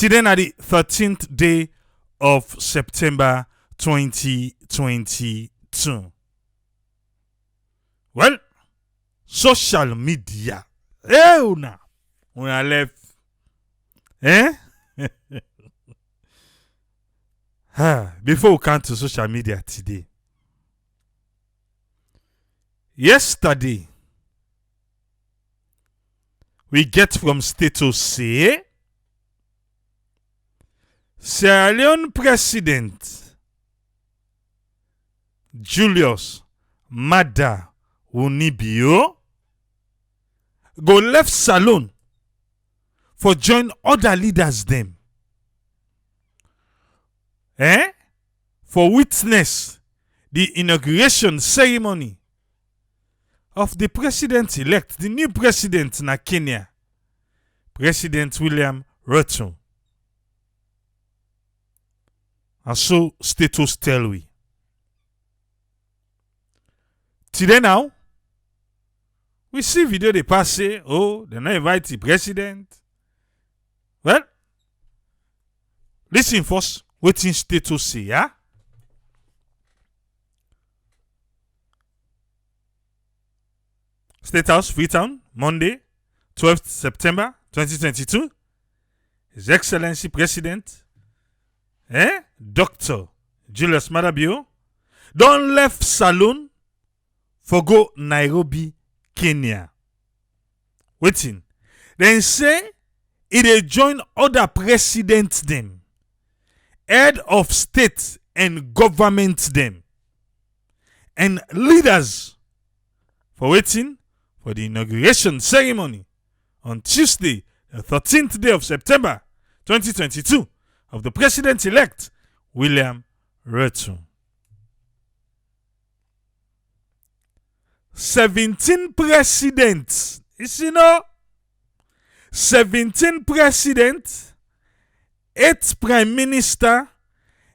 Today na the 13th day of September 2022. Well, social media. Una left. Before we come to social media today. Yesterday, we get from status say Sierra Leone President Julius Maada go left salon for join other leaders them. For witness the inauguration ceremony of the president-elect, the new president na Kenya, President William Ruto. And so status tell we. Today now, we see video they pass say, oh, they not invite the president. Well, listen first, waiting status say, yeah? State House, Freetown, Monday, 12th September 2022. His Excellency President, Dr. Julius Maada don left salon for go Nairobi, Kenya. Waiting. Then say it dey join other presidents them, head of state and government them, and leaders for waiting for the inauguration ceremony on Tuesday, the 13th day of September 2022 of the president-elect William Ruto. 17 presidents. You know, 17 presidents, 8 prime minister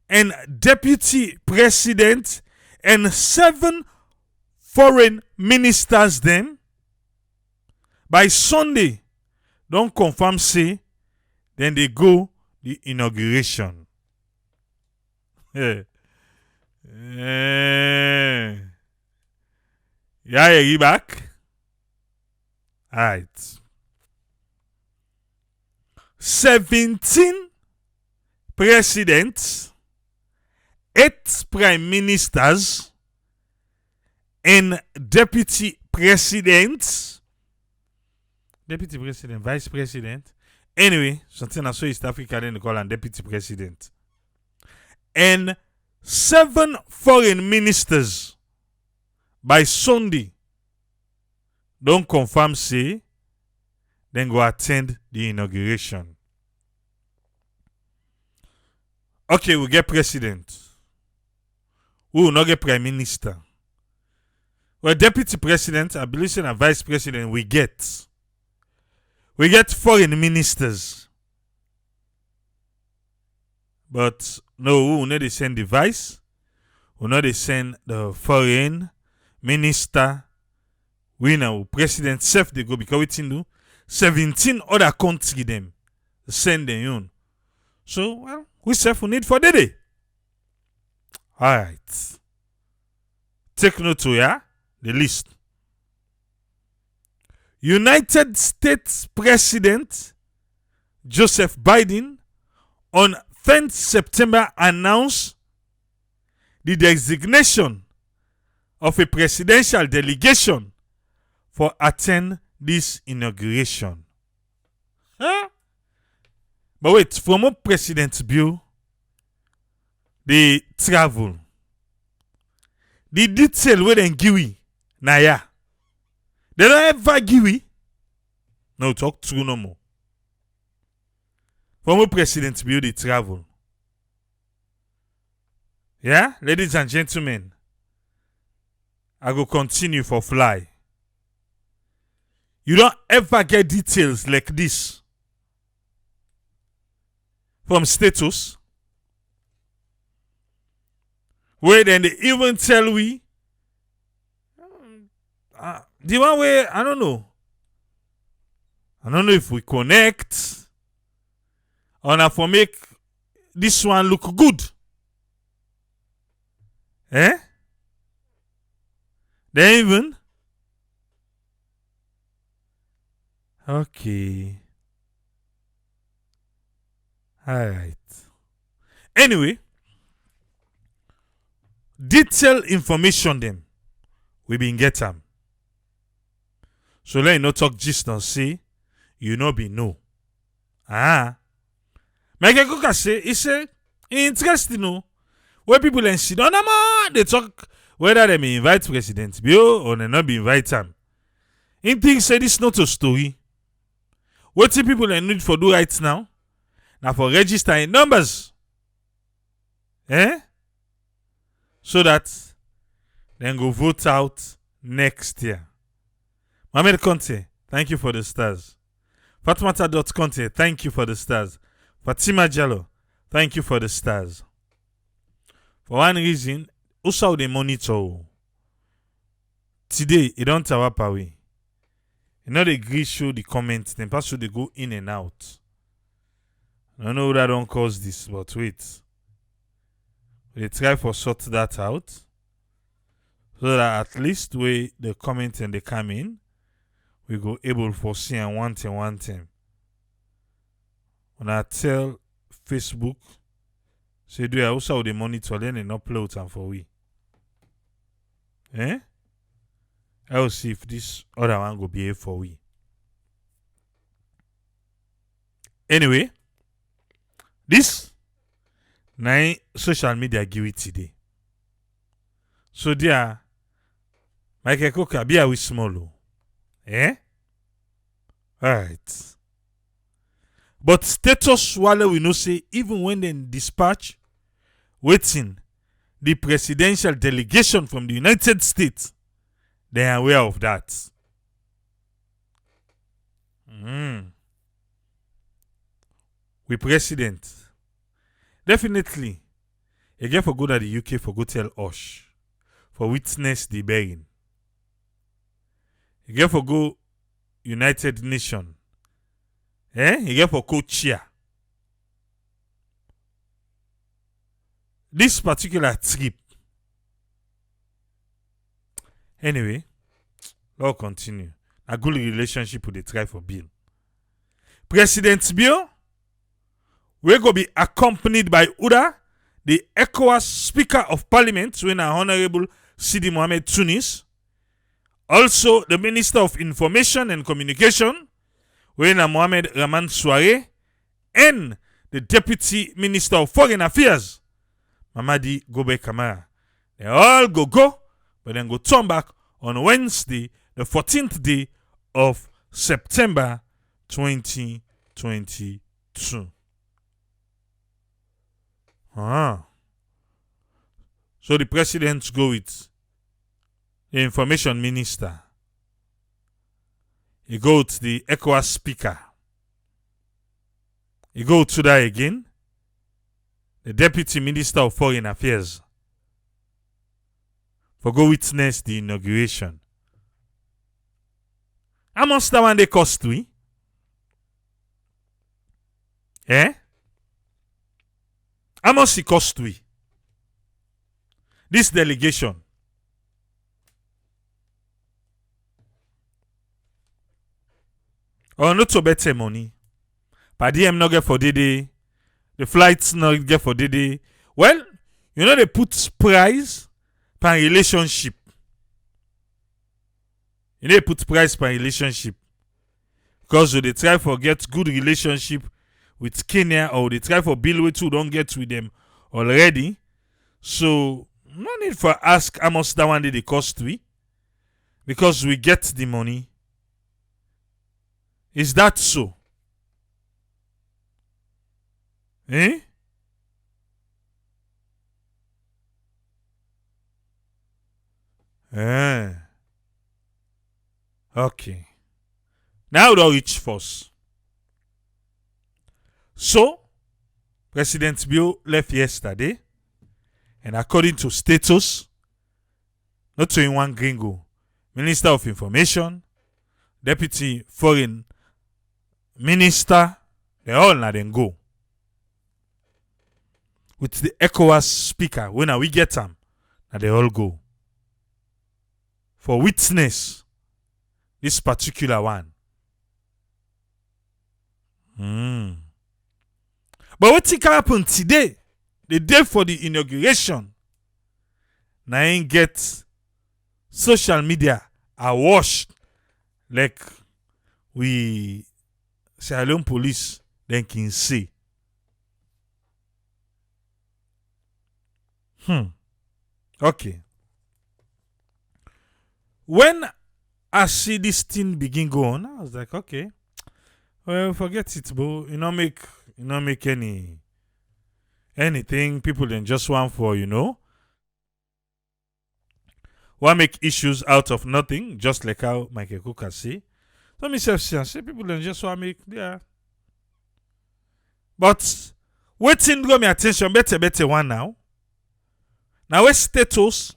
and deputy president, and 7 foreign ministers them by Sunday don't confirm say then they go the inauguration. Yeah, you back? Alright. 17 presidents, 8 prime ministers, and deputy presidents. Deputy president, vice president. Anyway, something I saw East Africa then they call him deputy president. And 7 foreign ministers by Sunday don't confirm say then go attend the inauguration. Okay, we get president. We will not get prime minister. Well, deputy president, I believe and vice president we get. We get foreign ministers. But no, we will not send the vice. We will not send the foreign minister. We now president self they go because we do 17 other countries them send them on. So well, we self we need for the day. Alright. Take note to the list. United States President Joseph Biden on 10th September announced the designation of a presidential delegation for attend this inauguration. But wait, from what President Bill, they travel. The detail where they give we, Naya. They don't ever give we. No, talk true no more. From what President Bill, they travel. Yeah, ladies and gentlemen, I go continue for fly. You don't ever get details like this from status. Where then they even tell we the one way I don't know if we connect. on for make this one look good. Eh? Then even okay. Alright. Anyway, detailed information them we been get them. So let you not talk just and say you no be no. Michael Cook say he say interesting no. Where people and sit on they talk whether they may invite President Bio or they not be invite him. In things say this not a story. What people they need for do right now? Now for registering numbers. So that then go vote out next year. Mohamed Conte, thank you for the stars. Fatmata.Conte, thank you for the stars. Fatima Jallo, thank you for the stars. For one reason, also they monitor. Today, it don't tap away. You know they agree show the comments, then pass they go in and out. I don't know that don't cause this, but wait. They try for sort that out. So that at least way the comment and they come in, we go able for see and one thing. When I tell Facebook, say do I also the monitor then and upload them for we. I will see if this other one go be here for we. Anyway, this nine social media give it today. So there, Michael Cook be a small. Alright. But status while we know say even when they dispatch waiting the presidential delegation from the United States, they are aware of that. We president. Definitely. You get for go to the UK for go tell Osh. For witness the bearing. You get for go United Nations. You get for co-chair. This particular trip. Anyway, let's continue. A good relationship with the try for Bill. President Bill will go be accompanied by Uda, the ECOWAS Speaker of Parliament, when Honorable Sidi Mohamed Tunis. Also, the Minister of Information and Communication, when Mohamed Rahman Soare, and the Deputy Minister of Foreign Affairs, Mamadi Gobe Kamara. They all go, but then go turn back on Wednesday, the 14th day of September 2022. So the president go with the information minister. He go to the ECOWAS speaker. He go to that again. The deputy minister of foreign affairs. For go witness the inauguration. How much that one they cost we? How much it cost we? This delegation. Or not so better money. But DM not get for the flights not get for the. Well, you know they put price per relationship. You know they put price per relationship. Because they try for get good relationship with Kenya, or they try for build with who don't get with them already. So no need for ask how much that one did it cost we. Because we get the money. Is that so? Okay. Now they'll reach first. So, President Bio left yesterday, and according to status, not to in one gringo, Minister of Information, Deputy Foreign Minister, they all let them go. with the ECOWAS speaker, when we get them, and they all go for witness this particular one. But what can happen today, the day for the inauguration, now ain't get social media awash like we Sierra Leone police then can see. Okay. When I see this thing begin go on, I was like, okay, well, forget it, bro. You not make anything. People then just want for, want make issues out of nothing, just like how Michael Cook say. So myself say people then just want make, yeah. But waiting got me attention better one now. Now where status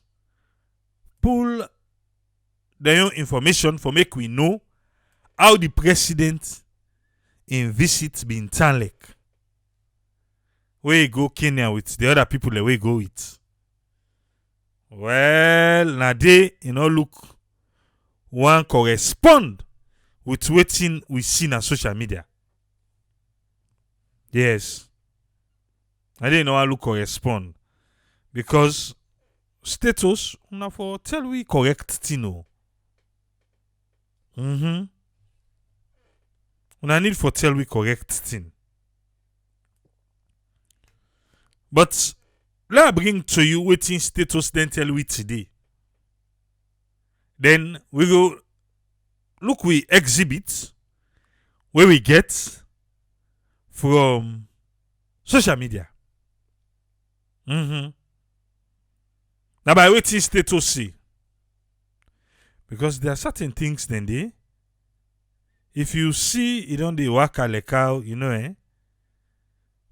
pull their own information for make we know how the president in visit Bintan Lake. Where he go Kenya with the other people the way go with. Well, now they look one correspond with waiting we see on social media. Yes. I didn't know how look correspond. Because status una for tell we correct thing. Una need for tell we correct thing. But let I bring to you waiting status then tell we today. Then we go look we exhibit where we get from social media. Now by waiting status see. Because there are certain things then they, if you see it on the waka like how,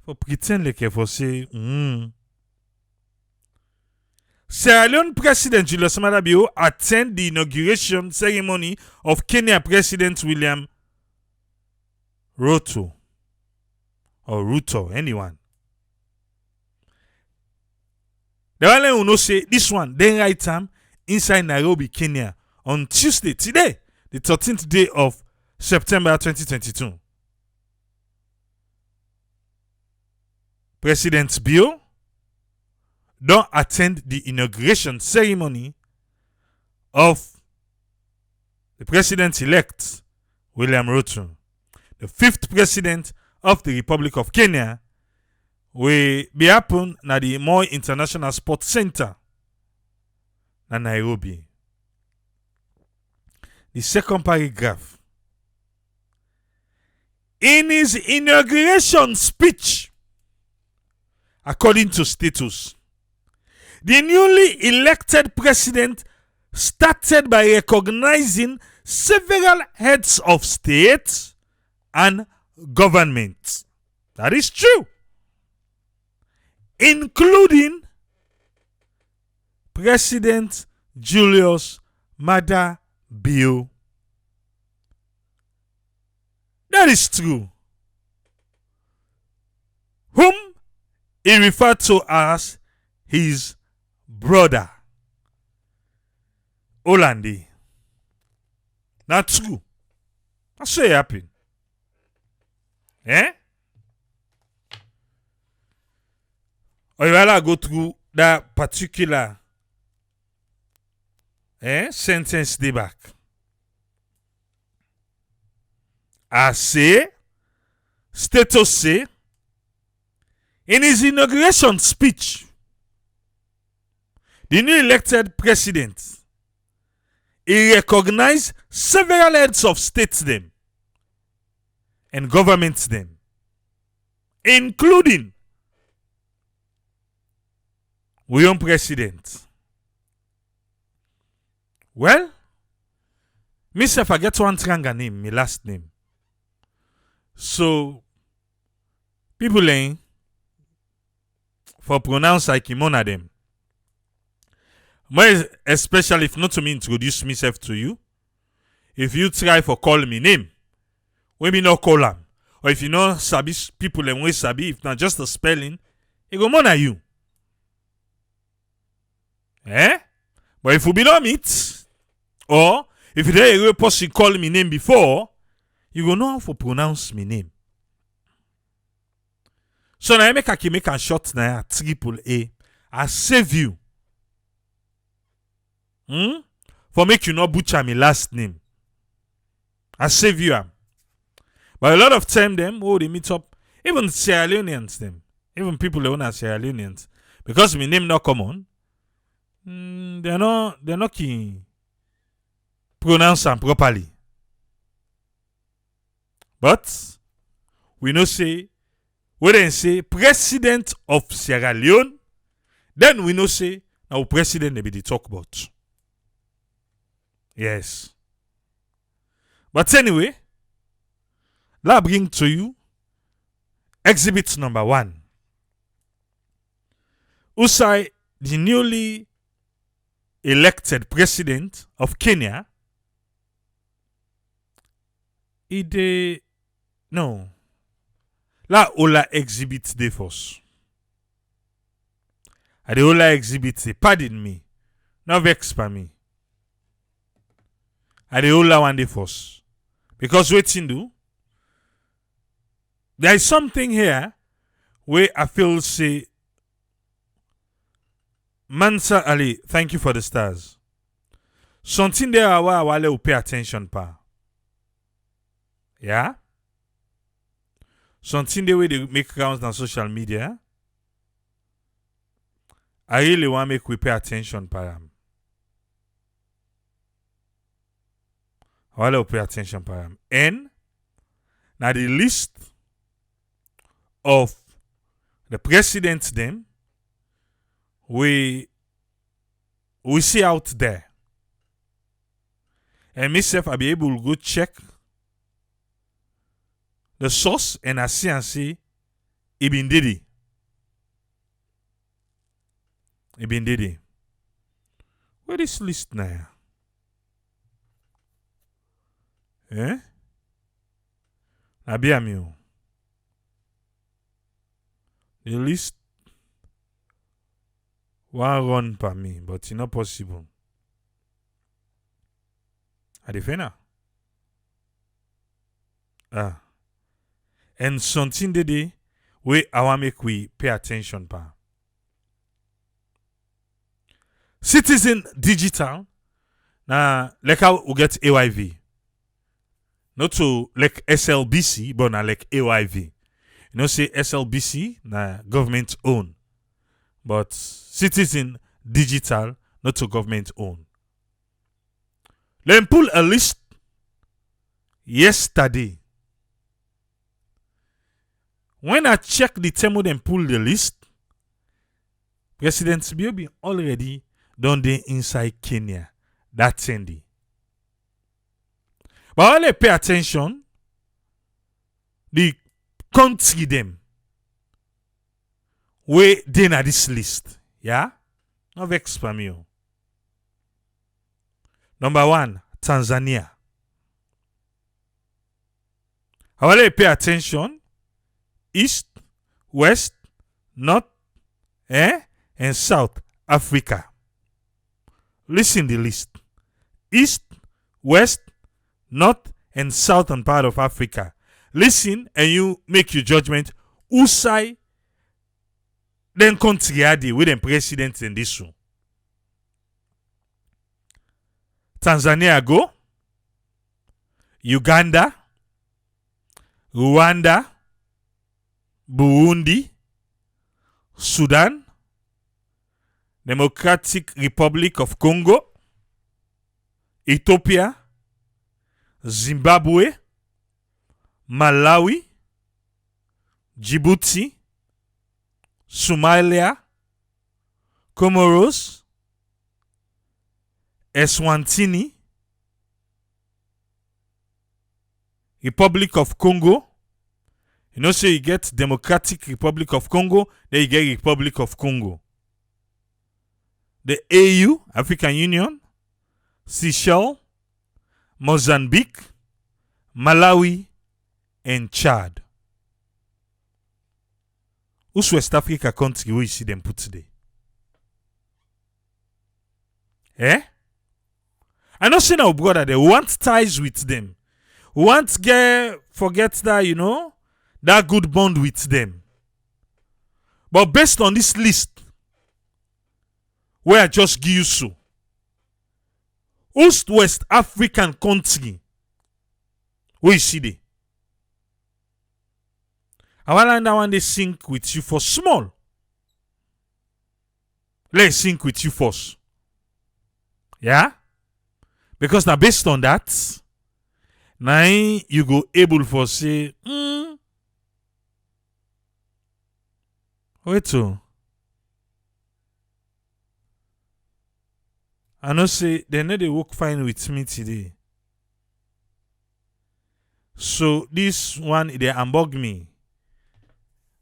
for pretend like for say, Sierra Leone President Julius Maada attend the inauguration ceremony of Kenya President William Ruto. Or Ruto, anyone. The one who know say this one, then right time inside Nairobi, Kenya, on Tuesday, today, the 13th day of September 2022. President Bio don't attend the inauguration ceremony of the president-elect William Ruto, the 5th president of the Republic of Kenya, will be happen na the Moi International Sports Center na Nairobi. The second paragraph. In his inauguration speech, according to status, the newly elected president started by recognizing several heads of state and government. That is true. Including President Julius Maada Bio. That is true. Whom he referred to as his brother, Olandi. That's true. That's what happened. Or you will go through that particular sentence day back. I say, status say, in his inauguration speech, the new elected president, he recognized several heads of states them and governments them, including William President. Well, myself I get one tranga name, my last name. So people for pronounce like one of them. More especially if not to me introduce myself to you. If you try for call me name, when me not call them. Or if you know sabi people and we sabi, if not just the spelling, he go mona you. Eh? But if you be not meet, or if you hear a person call me name before, you go know how to pronounce me name. So now I make a short now triple A. I save you. For make you not butcher me last name. I save you am. But a lot of time them, they meet up, even Sierra Leoneans them, even people that own Sierra Leoneans, because my name not common, they're not keen pronounce them properly. But we know say, we then say president of Sierra Leone, then we know say now president they be the talk about. Yes. But anyway, let's bring to you exhibit number 1. Usai, the newly elected president of Kenya, La ola exhibit de force. A de ola exhibit say, pardon me, no vex pa me. A de ola one de force. Because waiting do, there is something here where I feel say, Mansa Ali, thank you for the stars. Something there I will pay attention pa. Yeah? Something the way they make rounds on social media. I really want to make we pay attention pa them. I will pay attention pa them. And now the list of the presidents them we see out there. And myself I be able to go check the source and I see Ibn Didi. Ibn Didi. Where is list now? Eh? Nabi Amio. The list one run per me, but it's not possible. Adifena. And something today we I want make we pay attention pa. Citizen Digital na like how we get AYV. Not to like SLBC, but na like AYV. You know say SLBC na government own. But Citizen Digital not to government own. Let me pull a list yesterday. When I check the term and pull the list, President Biobi already done the inside Kenya. That's Sandy. But only pay attention, the country them where they na this list. Yeah? No vex for me. Number 1, Tanzania. I want pay attention. East, West, North, and South Africa. Listen the list. East, West, North, and Southern part of Africa. Listen and you make your judgment. Who side then country are they with the president in this one? Tanzania go. Uganda. Rwanda. Burundi, Sudan, Democratic Republic of Congo, Ethiopia, Zimbabwe, Malawi, Djibouti, Somalia, Comoros, Eswatini, Republic of Congo. You know, so you get Democratic Republic of Congo, then you get Republic of Congo. The AU, African Union, Seychelles, Mozambique, Malawi, and Chad. Who's West Africa country where you see them put today? Eh? I know say now, brother, they want ties with them. Want forget that, that good bond with them. But based on this list, where I just give you so, who's West African country where you see they? I want that one they sync with you for small. Let's sync with you first. Yeah? Because now based on that, now you go able for say, wait to. I know say they know they work fine with me today. So this one they unbug me.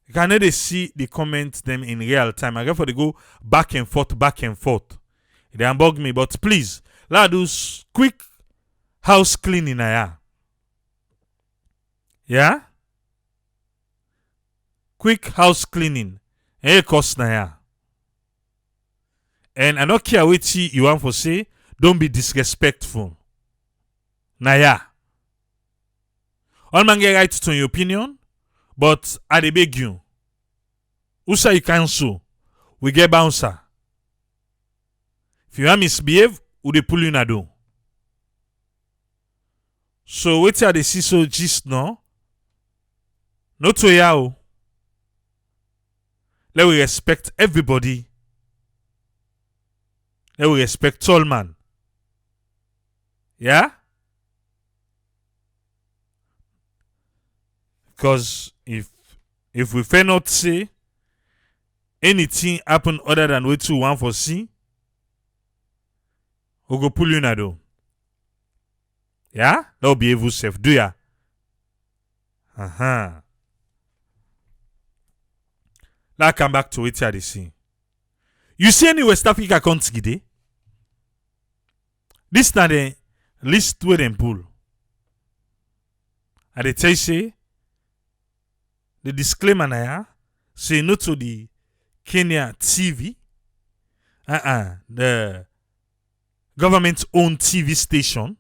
You can they see the comments them in real time. I get for they go back and forth. They unbug me, but please, let's do quick house cleaning here. Yeah? Quick house cleaning. Cost na ya. And I don't care what you want to say, don't be disrespectful. Na ya. All man get right to your opinion, but I dey beg you. Usa you cancel, we get bouncer. If you want misbehave, we dey pull you na do. So wait till they see so gist no. No to ya. Let we respect everybody. Let we respect tall man. Yeah? Because if we fail not say anything happen other than what you want for see, we go pull you na do. Yeah? That will be able safe. Do ya? Let's come back to it here. See. You see any West Africa country there? This is the list where them pull. And they tell you say the disclaimer now say no to the Kenya TV, the government-owned TV station.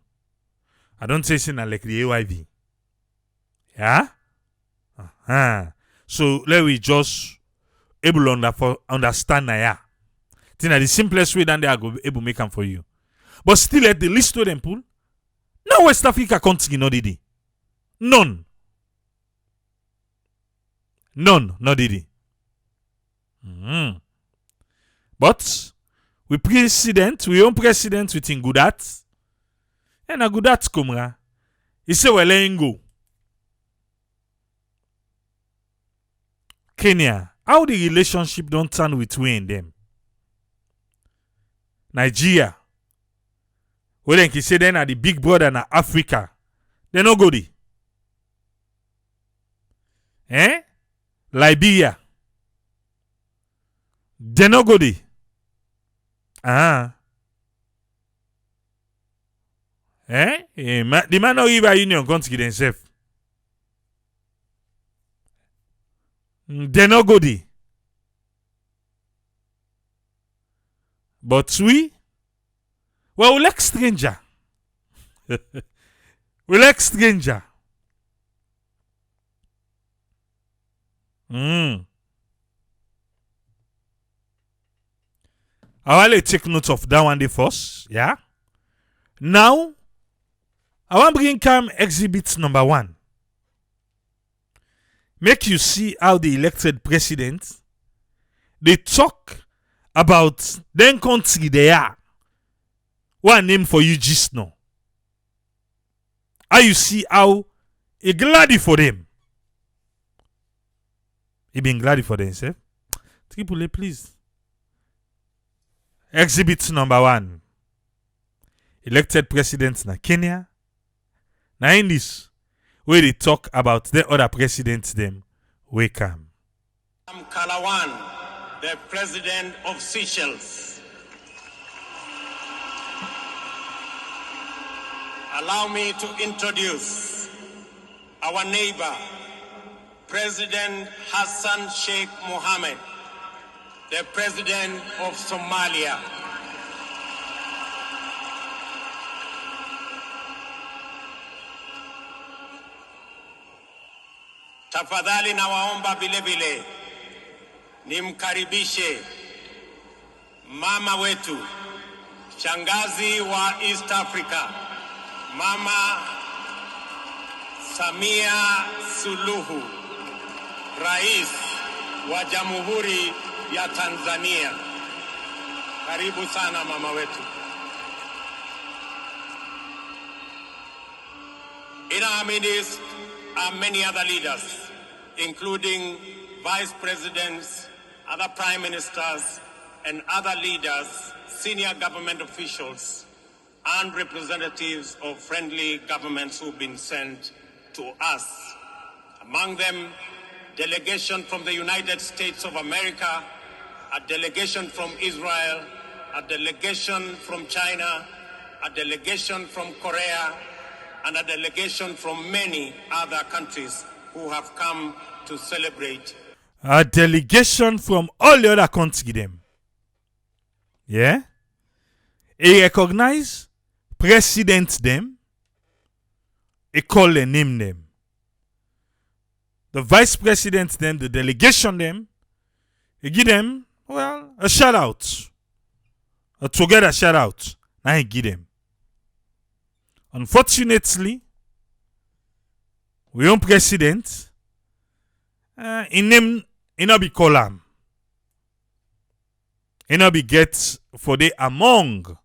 I don't say like the AYV. Yeah? So let we just able understand now. Think that the simplest way than they are able to make them for you. But still at the list where them pull. No West Africa country no did it. None, no did it. But we own president within Gudat. And a Gudat come. He say well letting go. Kenya, how the relationship don't turn with we and them? Nigeria, well then he say then are the big brother na Africa. They no go di. Liberia, they no go di. The man no River Union country themselves. They no go di. But we like stranger. We like stranger. I want to take note of that one day first. Yeah. Now, I want to bring come exhibit number 1. Make you see how the elected president they talk about them country they are. What name for you just now? How you see how he glad for them? He been glad for themselves. Triple, please. Exhibit number 1. Elected president na Kenya. Now in this, where they talk about the other presidents them, we come. I'm Kalawan, the president of Seychelles. Allow me to introduce our neighbor, President Hassan Sheikh Mohammed, the President of Somalia. Tafadhali nawaomba vile vile nimkaribishe mama wetu, shangazi wa East Africa, Mama Samia Suluhu, Rais wa Jamhuri ya Tanzania. Karibu sana mama wetu. In our midst are many other leaders, including vice presidents, other prime ministers, and other leaders, senior government officials, and representatives of friendly governments who've been sent to us. Among them, delegation from the United States of America, a delegation from Israel, a delegation from China, a delegation from Korea, and a delegation from many other countries who have come to celebrate. A delegation from all the other countries them. Yeah? He recognize president them. He call the name them. The vice president them, the delegation them. He give them, well, a shout out. A together shout out. Now he give them. Unfortunately, we own president. In name, he not be call him. He not be get for the among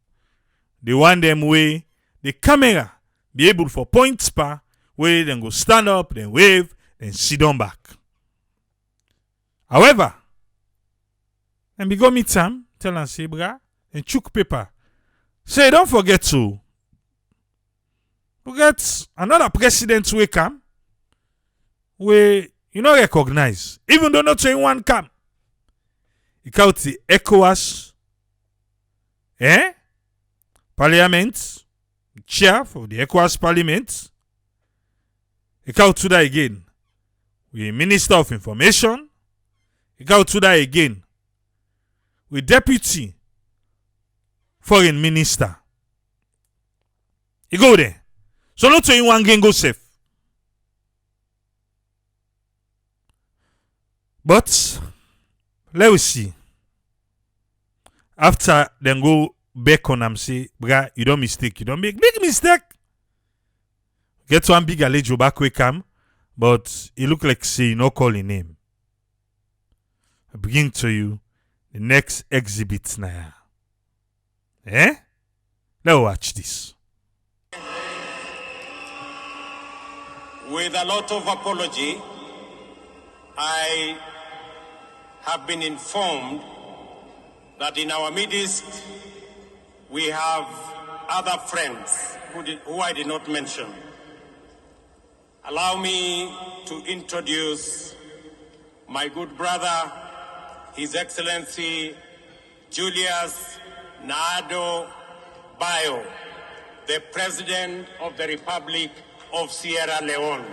the one them way the camera be able for point spa where then go stand up, then wave, then sit down back. However, and we go meet him, tell him say bra, and chook paper. Say don't forget to. Forget another president will come where you not recognize, even though not saying one come. He called the ECOWAS, Parliament, chair for the ECOWAS Parliament. He called to that again. We Minister of Information. He called to that again. We Deputy Foreign Minister. He go there. So not saying one can go safe. But let us see. After then go back on and say, bra, you don't mistake. You don't make big mistake. Get one big alejo back we come, but it look like say you no call his name. I bring to you the next exhibit now. Let's watch this. With a lot of apology, I have been informed that in our midst we have other friends who I did not mention. Allow me to introduce my good brother, His Excellency Julius Maada, the President of the Republic of Sierra Leone.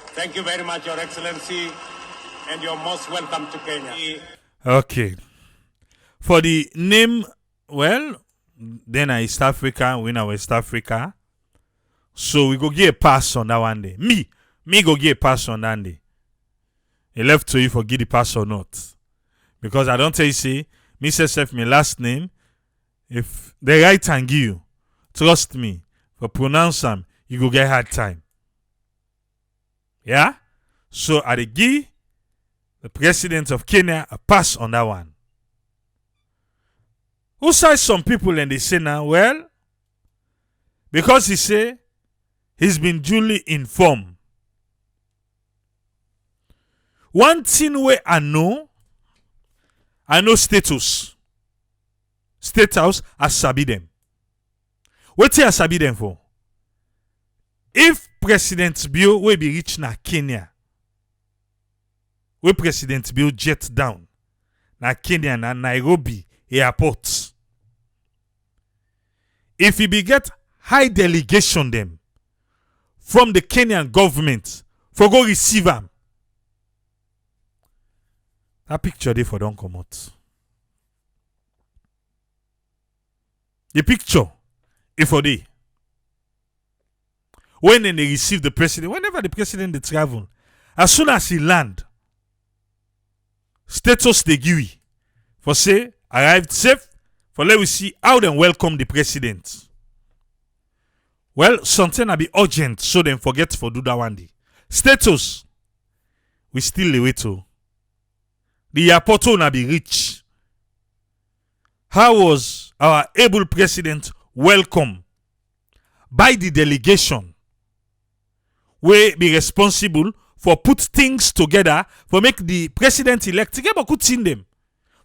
Thank you very much, Your Excellency, and you're most welcome to Kenya. Okay. For the name, well, then I East Africa, we now West Africa. So we go get a pass on that one day. Me go get a pass on that day. It left to you for get the pass or not. Because I don't tell you say, me self my last name. If the right hand give you, trust me, for pronounce them, you go get hard time. Yeah? So I give the president of Kenya a pass on that one. Who says some people and they say now, well, because he say he's been duly informed. One thing where I know status. Status, I sabi them. What I sabi them for? If President Bill will be reach na Kenya, where President Bill jet down na Kenya na Nairobi airport, if he be get high delegation them from the Kenyan government for go receive him, That picture dey for don comot. The picture is for dey. When they receive the president, whenever the president dey travel, as soon as he land, status dey give for say arrived safe. For let we see how they welcome the president. Well, something will be urgent, so then forget for do that one day. Status, we still the way to. The airport will be rich. How was our able president welcome by the delegation? We be responsible for put things together for make the president-elect to get good in them.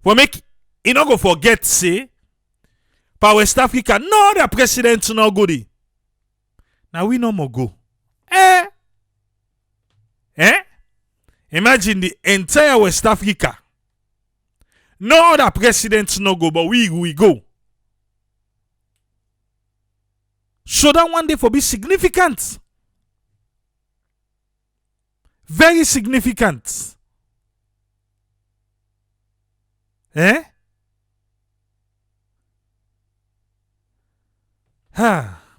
For make he not go forget say for West Africa, no the president no go there. Now we no more go. Imagine the entire West Africa. No other president no go, but we go. So that one day for be significant. Very significant. But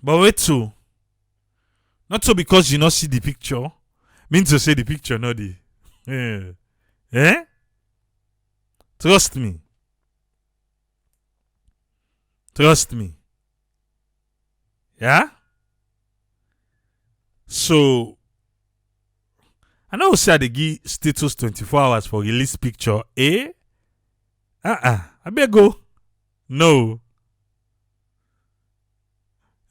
wait too. Not so because you not see the picture, means to say the picture not the. Trust me. Trust me. Yeah? So, I know say they give status 24 hours for release picture. I better go. No.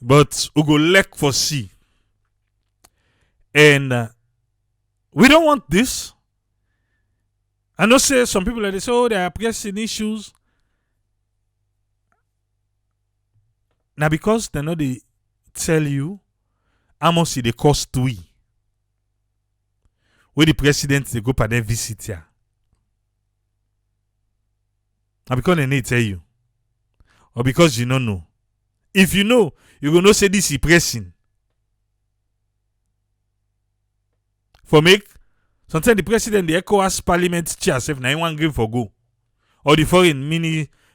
But we go lek for see. And we don't want this. I know say some people they say, oh, they are pressing issues. Now because they know they tell you how much it cost we. Where the president they go for their visit here. Now because they need tell you. Or because you don't know. If you know, you gonna say this is pressing. For make sometimes the president, the ECOWAS parliament chair self na one green for go. Or the foreign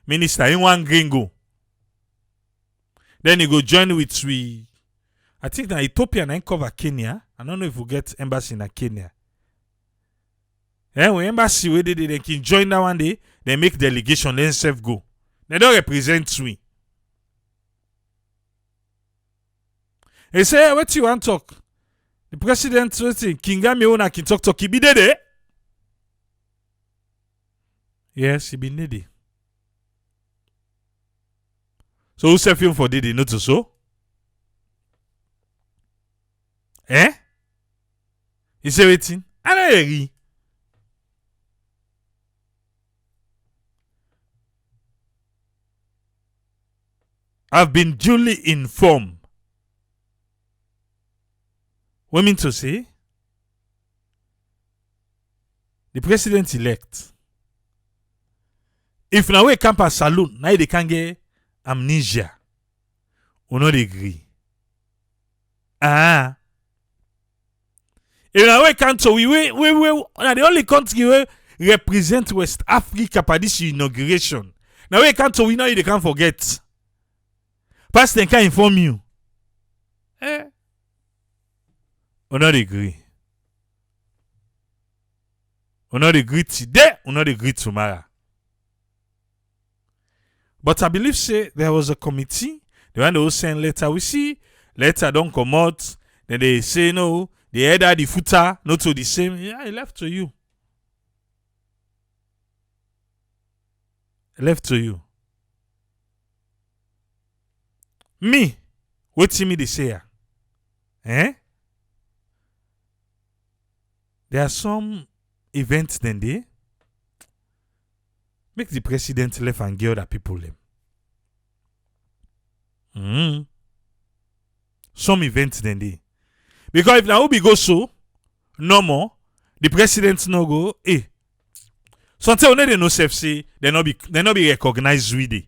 minister in one green go. Then he go join with I think na Ethiopia na cover Kenya. I don't know if we get embassy in Kenya. When embassy where they can join that one day, they make delegation, then self go. They don't represent we. They say, what you want to talk? The president, Kingami Ona can talk, he be there. Yes, he be needy. So who self him for did he not to so? He say waiting. I don't agree. I've been duly informed. What mean to say? The president-elect. If now we camp a saloon, now they can get amnesia. We not agree. If now we can't, so we are the only country we represent West Africa for this inauguration. Now we can't, so we know they can't forget. Pastor can inform you. We not agree. We not agree today. We not agree tomorrow. But I believe say there was a committee. They want to send letter. We see letter don't come out. Then they say no. The header, the footer, not to the same. Yeah, it left to you. Left to you. Me, what see me they say? There are some events then they make the president left and give other people them. Some events then they. Because if now we go so, no more, the president no go, sometimes when they no self say, they not be recognized with it.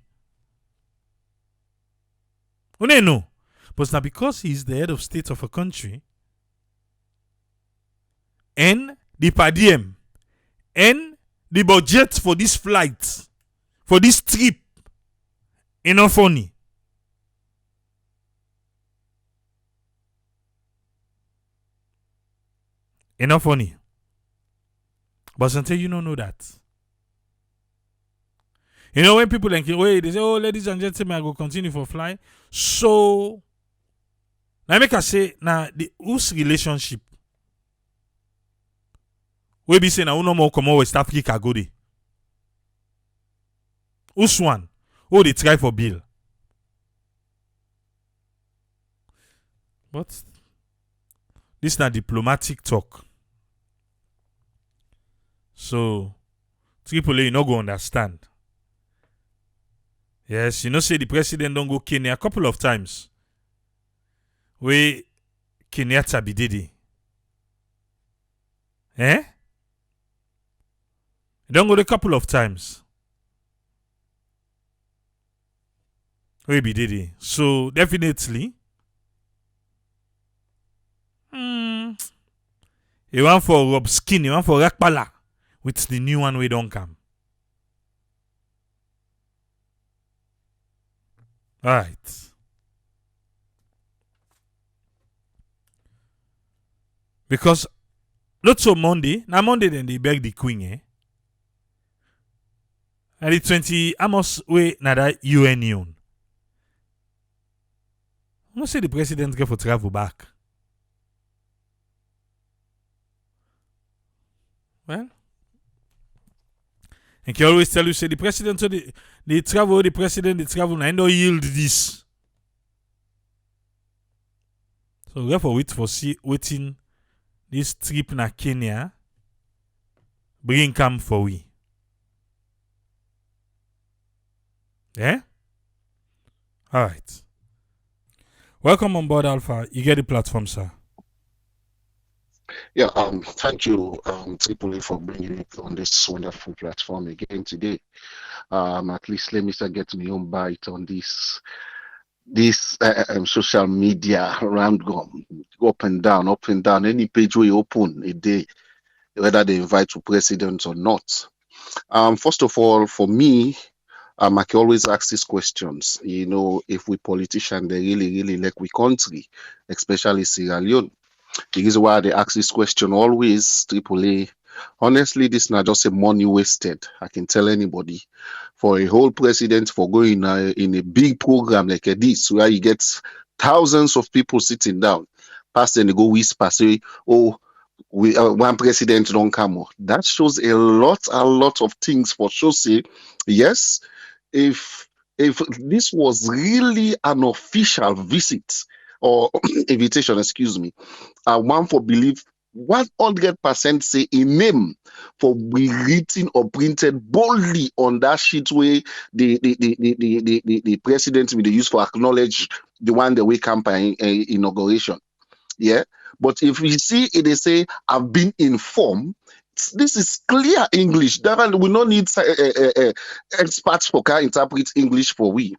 We know. But now because he is the head of state of a country, and the PADM, and the budget for this flight, for this trip, enough funny. Enough funny. But sometimes you don't know that. You know, when people like, wait, they say, oh, ladies and gentlemen, I go continue for fly. So, now make I say, now, the whose relationship? We be saying, now, no more come over West Africa go there. Whose one? Oh, they try for bill. But, this is not diplomatic talk. So, Triple A, you not go understand. Yes, you know, say the president don't go Kenya a couple of times. Where Kenyatta be did. Eh? He don't go a couple of times. Where be did. So, definitely, he want for Rob Skin, he want for Rakpala with the new one we don't come. Alright. Because not so Monday, now Monday then they beg the queen, eh? And the 20 Amos way nada UN. I'm not say the president get for travel back. Well, and can always tell you, say the president, so the travel, and don't yield this. So therefore, waiting this trip na Kenya, bring come for we. Yeah? Alright. Welcome on board, Alpha. You get the platform, sir. Yeah, thank you, Tripoli, for bringing me on this wonderful platform again today. At least let me get my own bite on this social media round go up and down. Any page we open a day, whether they invite to president or not. First of all, for me, I can always ask these questions. You know, if we politicians they really like we country, especially Sierra Leone. The reason why they ask this question always, AAA, honestly, this is not just a money wasted. I can tell anybody. For a whole president for going in a big program like this, where you get thousands of people sitting down, past then they go whisper, say, oh, we one president don't come. That shows a lot of things for sure. Say, yes, if this was really an official visit or invitation, excuse me, I want for believe 100% say a name for be written or printed boldly on that sheet where the president will use for acknowledge the one that we campaign inauguration. Yeah, but if we see it, they say I've been informed. This is clear English. That we don't need experts for can interpret English for we.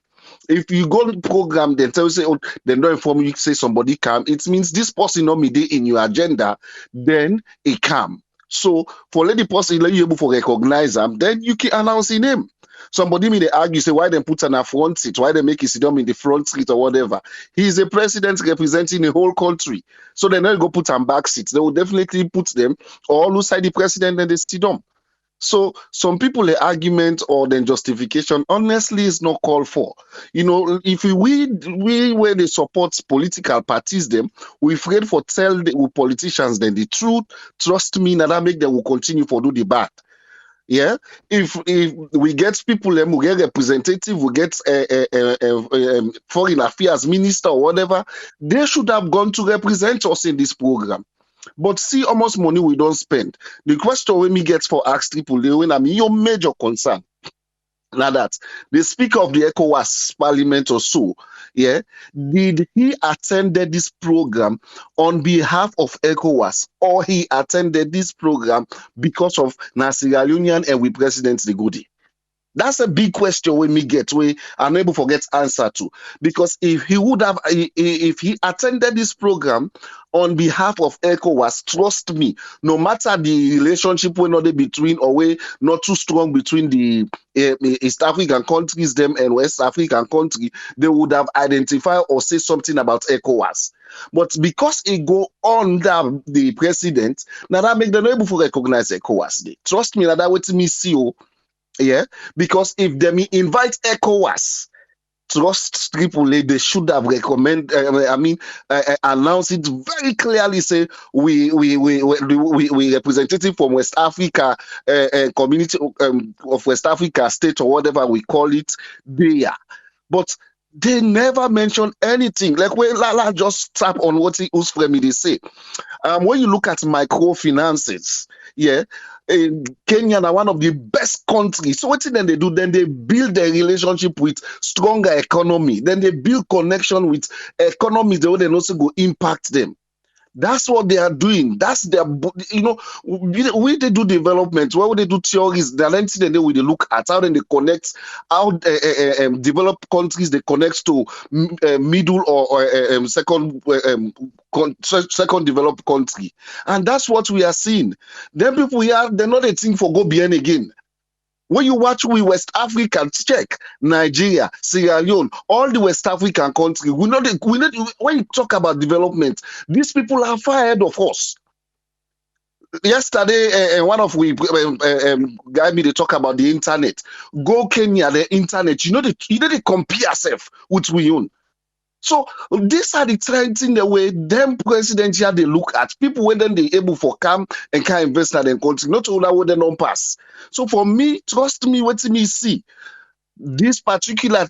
If you go to the program, then tell you say, oh, then don't inform you say somebody come. It means this person not me in your agenda, then it come. So for let the person let you able to recognize them, then you can announce the name. Somebody may they argue, say why they put on a front seat, why they make his sit down in the front seat or whatever. He is a president representing the whole country. So they don't go put on back seats. They will definitely put them all beside the president and they sit down. So some people the argument or the justification honestly is not called for. You know, if we where they support political parties them, we afraid for tell the politicians then the truth. Trust me, that make them will continue for do the bad. Yeah, if we get people, we get representative, we get foreign affairs minister or whatever, they should have gone to represent us in this program. But see how much money we don't spend. The question when me gets for ask people, when I'm your major concern. Now that the speaker of the ECOWAS parliament or so, yeah, did he attended this program on behalf of ECOWAS, or he attended this program because of Sierra Leonean and we president the Goody? That's a big question we me get we unable to get answer to, because if he would have if he attended this program on behalf of ECOWAS, trust me, no matter the relationship we not between or we not too strong between the East African countries them and West African country, they would have identified or say something about ECOWAS. But because it go under the president, now that make them able to recognize ECOWAS Day. Trust me, that what me see. Yeah, because if they invite ECOWAS, trust AAA, they should have announced it very clearly. Say we representative from West Africa, community of West Africa state or whatever we call it, there. But they never mention anything. Like when Lala just tap on what he Usfremi they say. When you look at microfinances, yeah, Kenya are one of the best countries. So what then they do? Then they build a relationship with stronger economy. Then they build connection with economies that will also go impact them. That's what they are doing. That's their, we they do development, where they do theories, the lens then they will look at how then they connect, how developed countries they connect to middle or second developed country, and that's what we are seeing. Then people here, they're not a thing for go behind again. When you watch we West African, check Nigeria, Sierra Leone, all the West African countries, when you talk about development, these people are far ahead of us. Yesterday, one of we guy me they talk about the internet. Go Kenya, the internet. They compare yourself with we own. So these are the trends in the way them presidents here they look at people when then they able for come and can invest in their country, not all that would then pass. So for me, trust me, what me see, this particular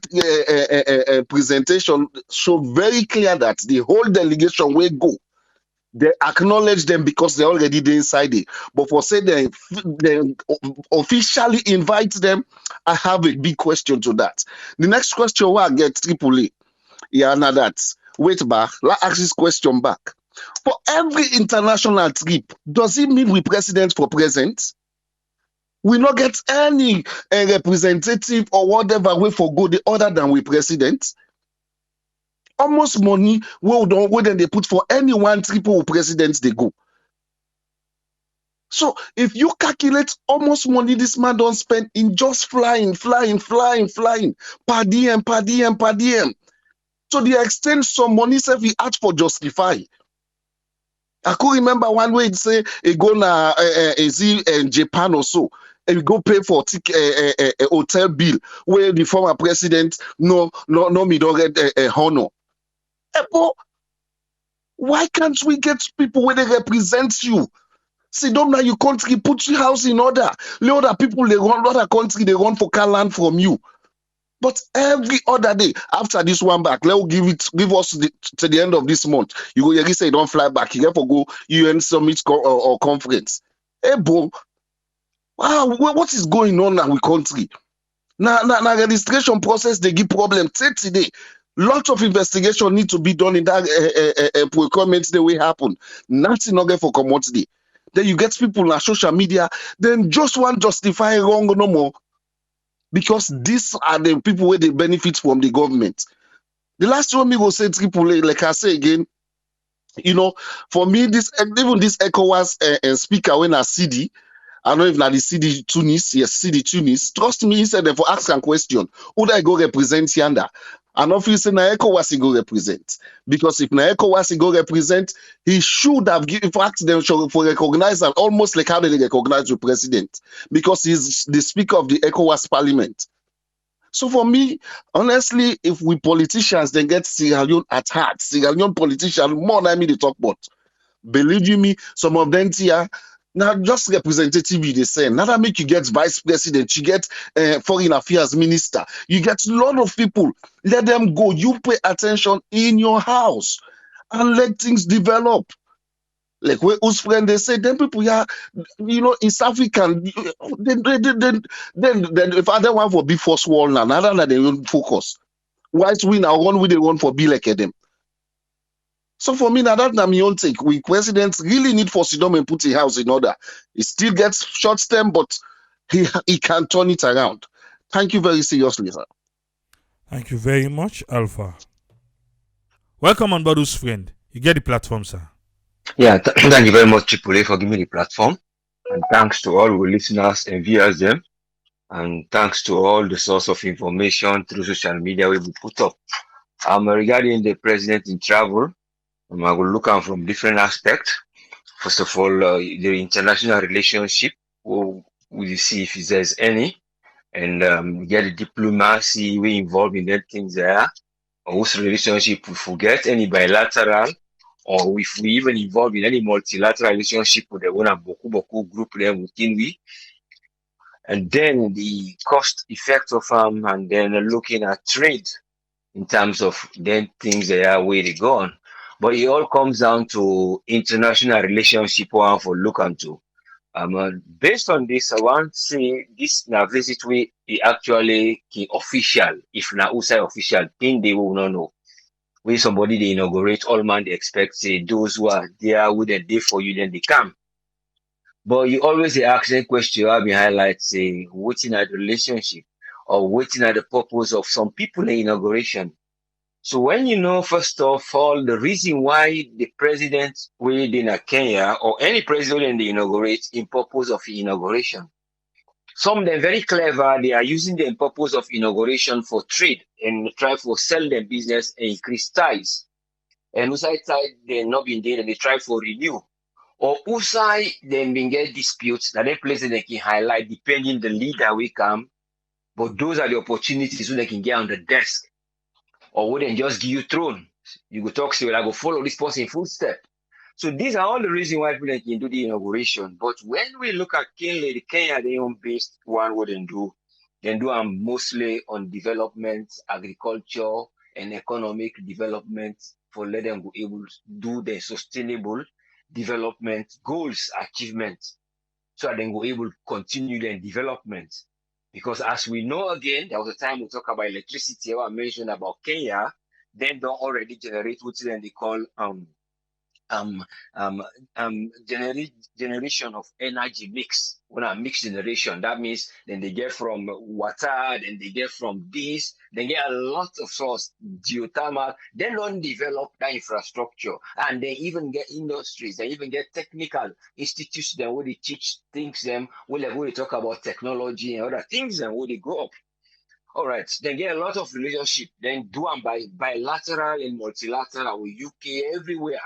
presentation show very clear that the whole delegation will go. They acknowledge them because they're already there inside it. But for say they officially invite them, I have a big question to that. The next question will get AAA. Yeah, now that. Wait back. Let's ask this question back. For every international trip, does it mean we president for present? We not get any representative or whatever way for go the other than we president? Almost money where then they put for any one trip or president they go. So if you calculate almost money this man don't spend in just flying, per diem. To the extent some money self he asked for justify. I could remember one way it say he go na in Japan or so, and we go pay for a hotel bill where the former president no me don't get a honor. But why can't we get people where they represent you? See, don't know your country, put your house in order. The other people they run other country, they run for car land from you. But every other day, after this one back, let give us to the end of this month. You go, you say don't fly back. You have to go UN summit or conference. Hey, bro, wow, what is going on now with country? Now, registration process, they give problem. Today, lots of investigation need to be done in that procurement the way happen. Nothing not get for commodity. Then you get people on social media, then just want justify wrong no more. Because these are the people where they benefit from the government. The last one me will say AAA, like I say again, for me, even this ECOWAS speaker when I CD, I don't know if now the CD Tunis, yes, CD Tunis, trust me, he said them for ask a question, who do I go represent yonder? And if you say na ECOWAS he go represent. Because if na ECOWAS he go represent, he should have given fact them for recognize and almost like how they recognize the president. Because he's the speaker of the ECOWAS parliament. So for me, honestly, if we politicians then get Sierra Leone at heart, Sierra Leone politicians more than me they talk about. Believe you me, some of them here now just representative they say. Now that make you get vice president, you get foreign affairs minister, you get a lot of people. Let them go. You pay attention in your house and let things develop. Like where whose friend they say, then people yeah, East African, then if other one for be first wall now, other than they don't focus. White win now one with they run for be like them. So for me, now that's my own take. We presidents really need for sit down and put a house in order. He still gets short term, but he can turn it around. Thank you very seriously, sir. Thank you very much, Alpha. Welcome on Badu's friend. You get the platform, sir. Yeah, thank you very much, Chipule, for giving me the platform. And thanks to all our listeners and viewers them. And thanks to all the source of information through social media we will put up. Regarding the president in travel, I will look at from different aspects. First of all, the international relationship, will see if there's any, and get the diplomacy we involved in that things there. Or whose relationship we forget any bilateral, or if we even involved in any multilateral relationship with the one Boku group then within we, and then the cost effect of and then looking at trade in terms of then things that are where they go on. But it all comes down to international relationship one for look into. Based on this, I want to say this na visit we actually official, if na outside official, thing they will not know. When somebody they inaugurate, all man they expect say those who are there with a day for you, then they come. But you always dey ask that question I been highlight say waiting at the relationship or waiting at the purpose of some people in inauguration. So when you know first of all the reason why the president will in Kenya or any president they inaugurate in purpose of inauguration. Some they're very clever, they are using the purpose of inauguration for trade and try to sell their business and increase ties. And outside side they not been there and they try for renew. Or outside they been get disputes that they place they can highlight depending the leader we come. But those are the opportunities so they can get on the desk. Or would they just give you throne? You go talk, say, well, I go follow this person full step. So these are all the reasons why people can do the inauguration. But when we look at Kenya, they own based one what they do mostly on development, agriculture, and economic development for let them go able to do the sustainable development goals achievement. So that they go able to continue their development. Because as we know again, there was a time we talk about electricity, I mentioned about Kenya, then don't already generate what then they call um generation of energy mix. When I mix generation, that means then they get from water, then they get from this, they get a lot of source, geothermal, then don't develop that infrastructure, and they even get industries, they even get technical institutes that where they teach things them, where they talk about technology and other things and where they grow up. All right, then get a lot of relationship, then do them by bilateral and multilateral with UK everywhere.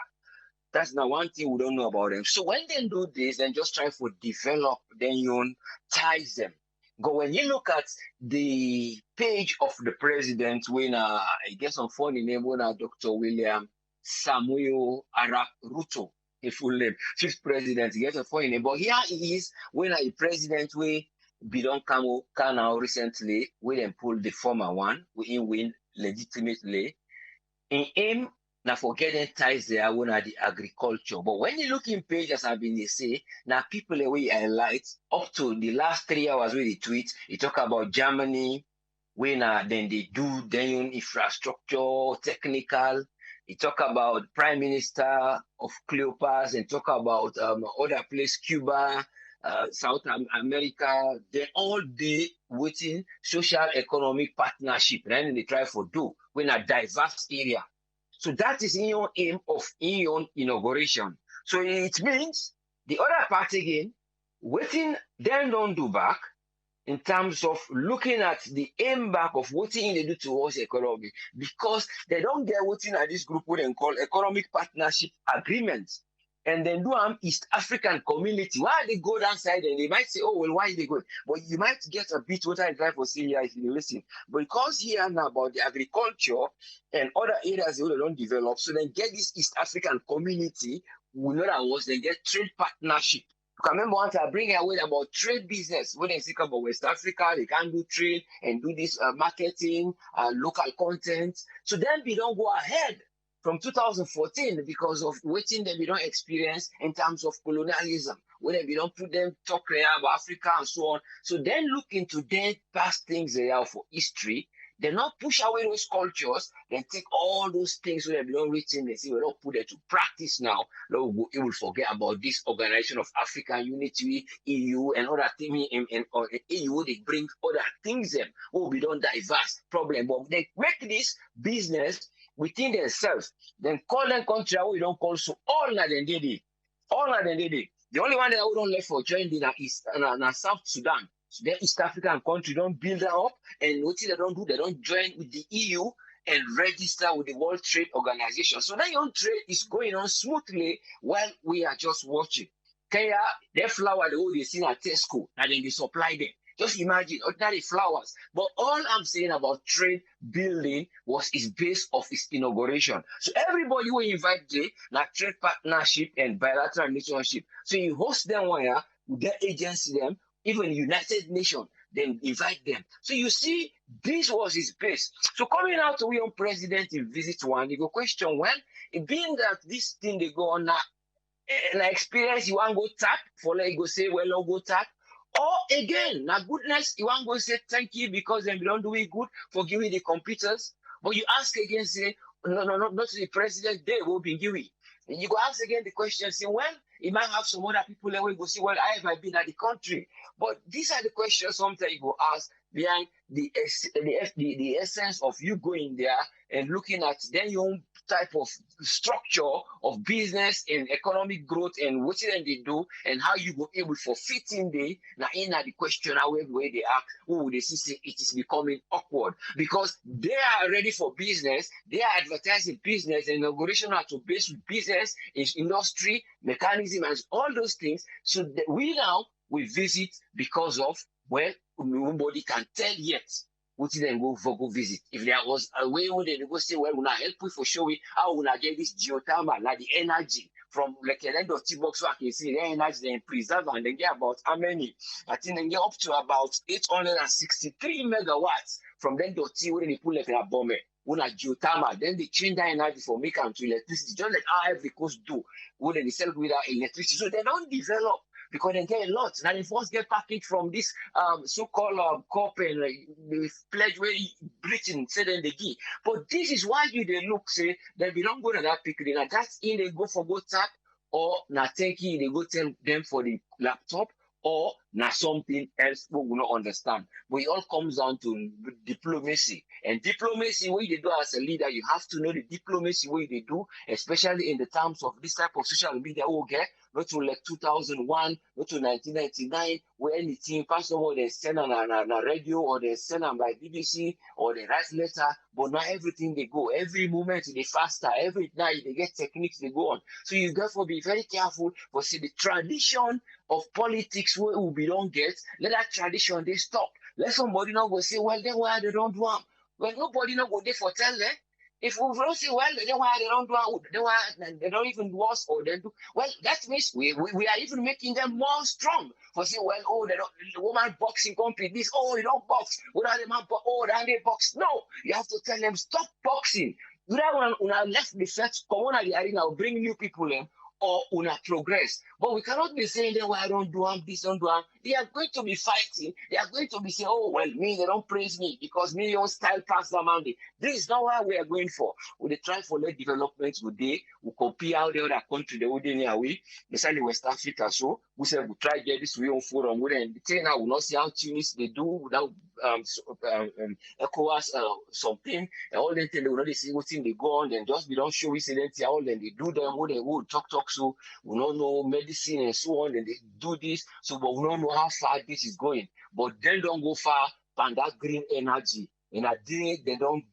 That's now one thing we don't know about them. So when they do this, then just try to develop, then you ties them. But when you look at the page of the president, when I guess on funny name, when Dr. William Samuel Arap Ruto, a full name, fifth president, he gets a funny name. But here he is when a president we Bidon Kano recently, we then pull the former one, we win legitimately. In aim now for getting ties there when at the agriculture. But when you look in page, as I've been say, now people away highlight up to the last 3 hours where they tweet, you talk about Germany, when then they do then infrastructure, technical. You talk about Prime Minister of Cleopas and talk about other place, Cuba, South America. They all day waiting social economic partnership. Then they try for do when a diverse area. So that is in your aim of in your inauguration. So it means the other part again, waiting then don't do back in terms of looking at the aim back of what they do towards economy, because they don't get what in this group what they call economic partnership agreements. And then do East African community. Why they go downside and they might say, oh, well, why they go? But you might get a bit what I drive for Syria if you listen. Because here now about the agriculture and other areas they don't develop, so then get this East African community, we know that was they get trade partnership. You can remember once I bring away about trade business. When they speak about West Africa, they can do trade and do this marketing, local content. So then we don't go ahead from 2014 because of waiting that we don't experience in terms of colonialism, when we don't put them talk about Africa and so on. So then look into their past things they are for history, They not push away those cultures, then take all those things that they don't written, they say we don't put it to practice now. No, we will forget about this Organization of African Unity, EU, and other things in EU. They bring other things in. Oh, we don't diverse problem, but they make this business within themselves. Then call them country we don't call so all that they did it. All that they did it. The only one that we don't left for joining is South Sudan. So the East African country don't build that up, and what they don't do, they don't join with the EU and register with the World Trade Organization. So that young trade is going on smoothly while we are just watching. Kenya, their flower, they see at Tesco, and then they supply them. Just imagine ordinary flowers. But all I'm saying about trade building is based off its inauguration. So everybody will invite them, like trade partnership and bilateral relationship. So you host them where their agency them, even United Nations, then invite them. So you see, this was his base. So coming out to your president in visit one, you go question, well, it being that this thing they go on now, experience you want to go tap, for like go say, well, I'll go tap. Or again, now goodness, you want to go say thank you because then we don't do it good for giving the computers. But you ask again, say, no, not to the president, they will be giving. And you go ask again the question, say, well, it might have some other people that will go say, well, I have been at the country. But these are the questions sometimes you go ask behind the essence of you going there and looking at then your own type of structure of business and economic growth and what then they do and how you go able for fitting the now in the question however way they ask, oh, they see it is becoming awkward because they are ready for business, they are advertising business and inauguration are to base with business, is industry, mechanism and all those things. So we now we visit because of well nobody can tell yet what then go visit. If there was a way where they go say, well, we not help you for showing how we not get this geothermal, like the energy from like an end of T-box so I can see the energy they preserve and they get about how many? I think they get up to about 863 megawatts from the end of T where they put like a bomb. When a geothermal, then they change that energy for make them to electricity, just like how every coast do when they sell without electricity. So they don't develop because they get a lot. Now they first get packaged from this so-called COP and the pledge where Britain said then they give. But this is why they look, say, that we don't go to that picture. Now that's in they go for go tap or now taking they go tell them for the laptop or now something else we will not understand. But it all comes down to diplomacy. And diplomacy, what they do as a leader, you have to know the diplomacy what they do, especially in the terms of this type of social media. Okay, not to like 2001, not to 1999, where anything, first of all, they send on a radio or they send on by BBC or they write letter, but not everything they go. Every moment they faster, every night they get techniques they go on. So you therefore be very careful for see the tradition of politics where we don't get, let that tradition they stop. Let somebody not go say, well, then why they don't do them? Well, nobody not go there for tell them. If we don't say, well, then why they don't do it, they don't even do us or they do. Well, that means we are even making them more strong. For say, well, oh, they don't, the woman boxing compete this, oh, you don't box. Without the man, oh, they box. No, you have to tell them, stop boxing. You don't want to left the first, come on the arena, bring new people in. Or una progress. But we cannot be saying that, well, I don't do this, don't do that. They are going to be fighting. They are going to be saying, oh, well, me, they don't praise me because me, your style pass the mandate. This is not what we are going for. We try for late development today. We copy out the other country, the would near we, especially West Africa. So we said we try get this way on forum. We then the now will not see how Tunis they do without ECOWAS something. And all them things they will not see what thing they go on. Then just we don't show incidents. All then they do them. What they would talk. So we don't know medicine and so on, and they do this. So but we don't know how far this is going. But then don't go far on that green energy. And at the they don't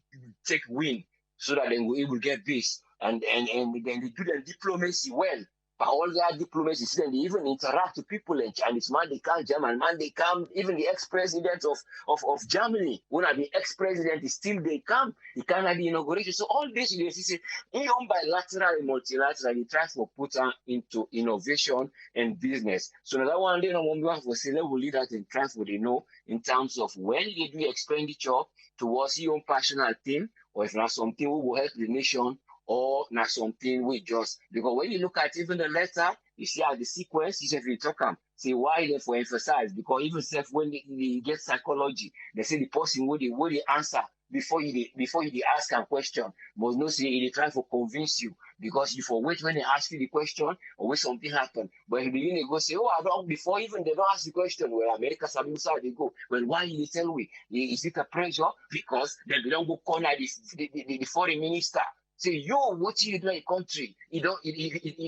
take wind so that then we will get this. And then they do the diplomacy well. But all that diplomacy, then they even interact with people in Chinese man, they come, German man, they come, even the ex-president of Germany, when the ex-president is still they come, he can have the inauguration. So all this, you see, even bilateral and multilateral, they try to put into innovation and business. So that one day, when we have to say level leaders and try for they know in terms of when they do expenditure towards your own personal team, or if not something who will help the nation, or not something we just, because when you look at even the letter, you see how the sequence, you say if you talk them, say why they for emphasize, because even self when they get psychology, they say the person will they answer, before you ask a question. Must not say they try to convince you, because you for wait when they ask you the question or when something happen. But if you go say, oh, I don't, before even they don't ask the question, well, America Samusa they go, well, why you tell me? Is it a pressure? Because they don't go corner the foreign minister. Say, you, what you do in a country? You don't,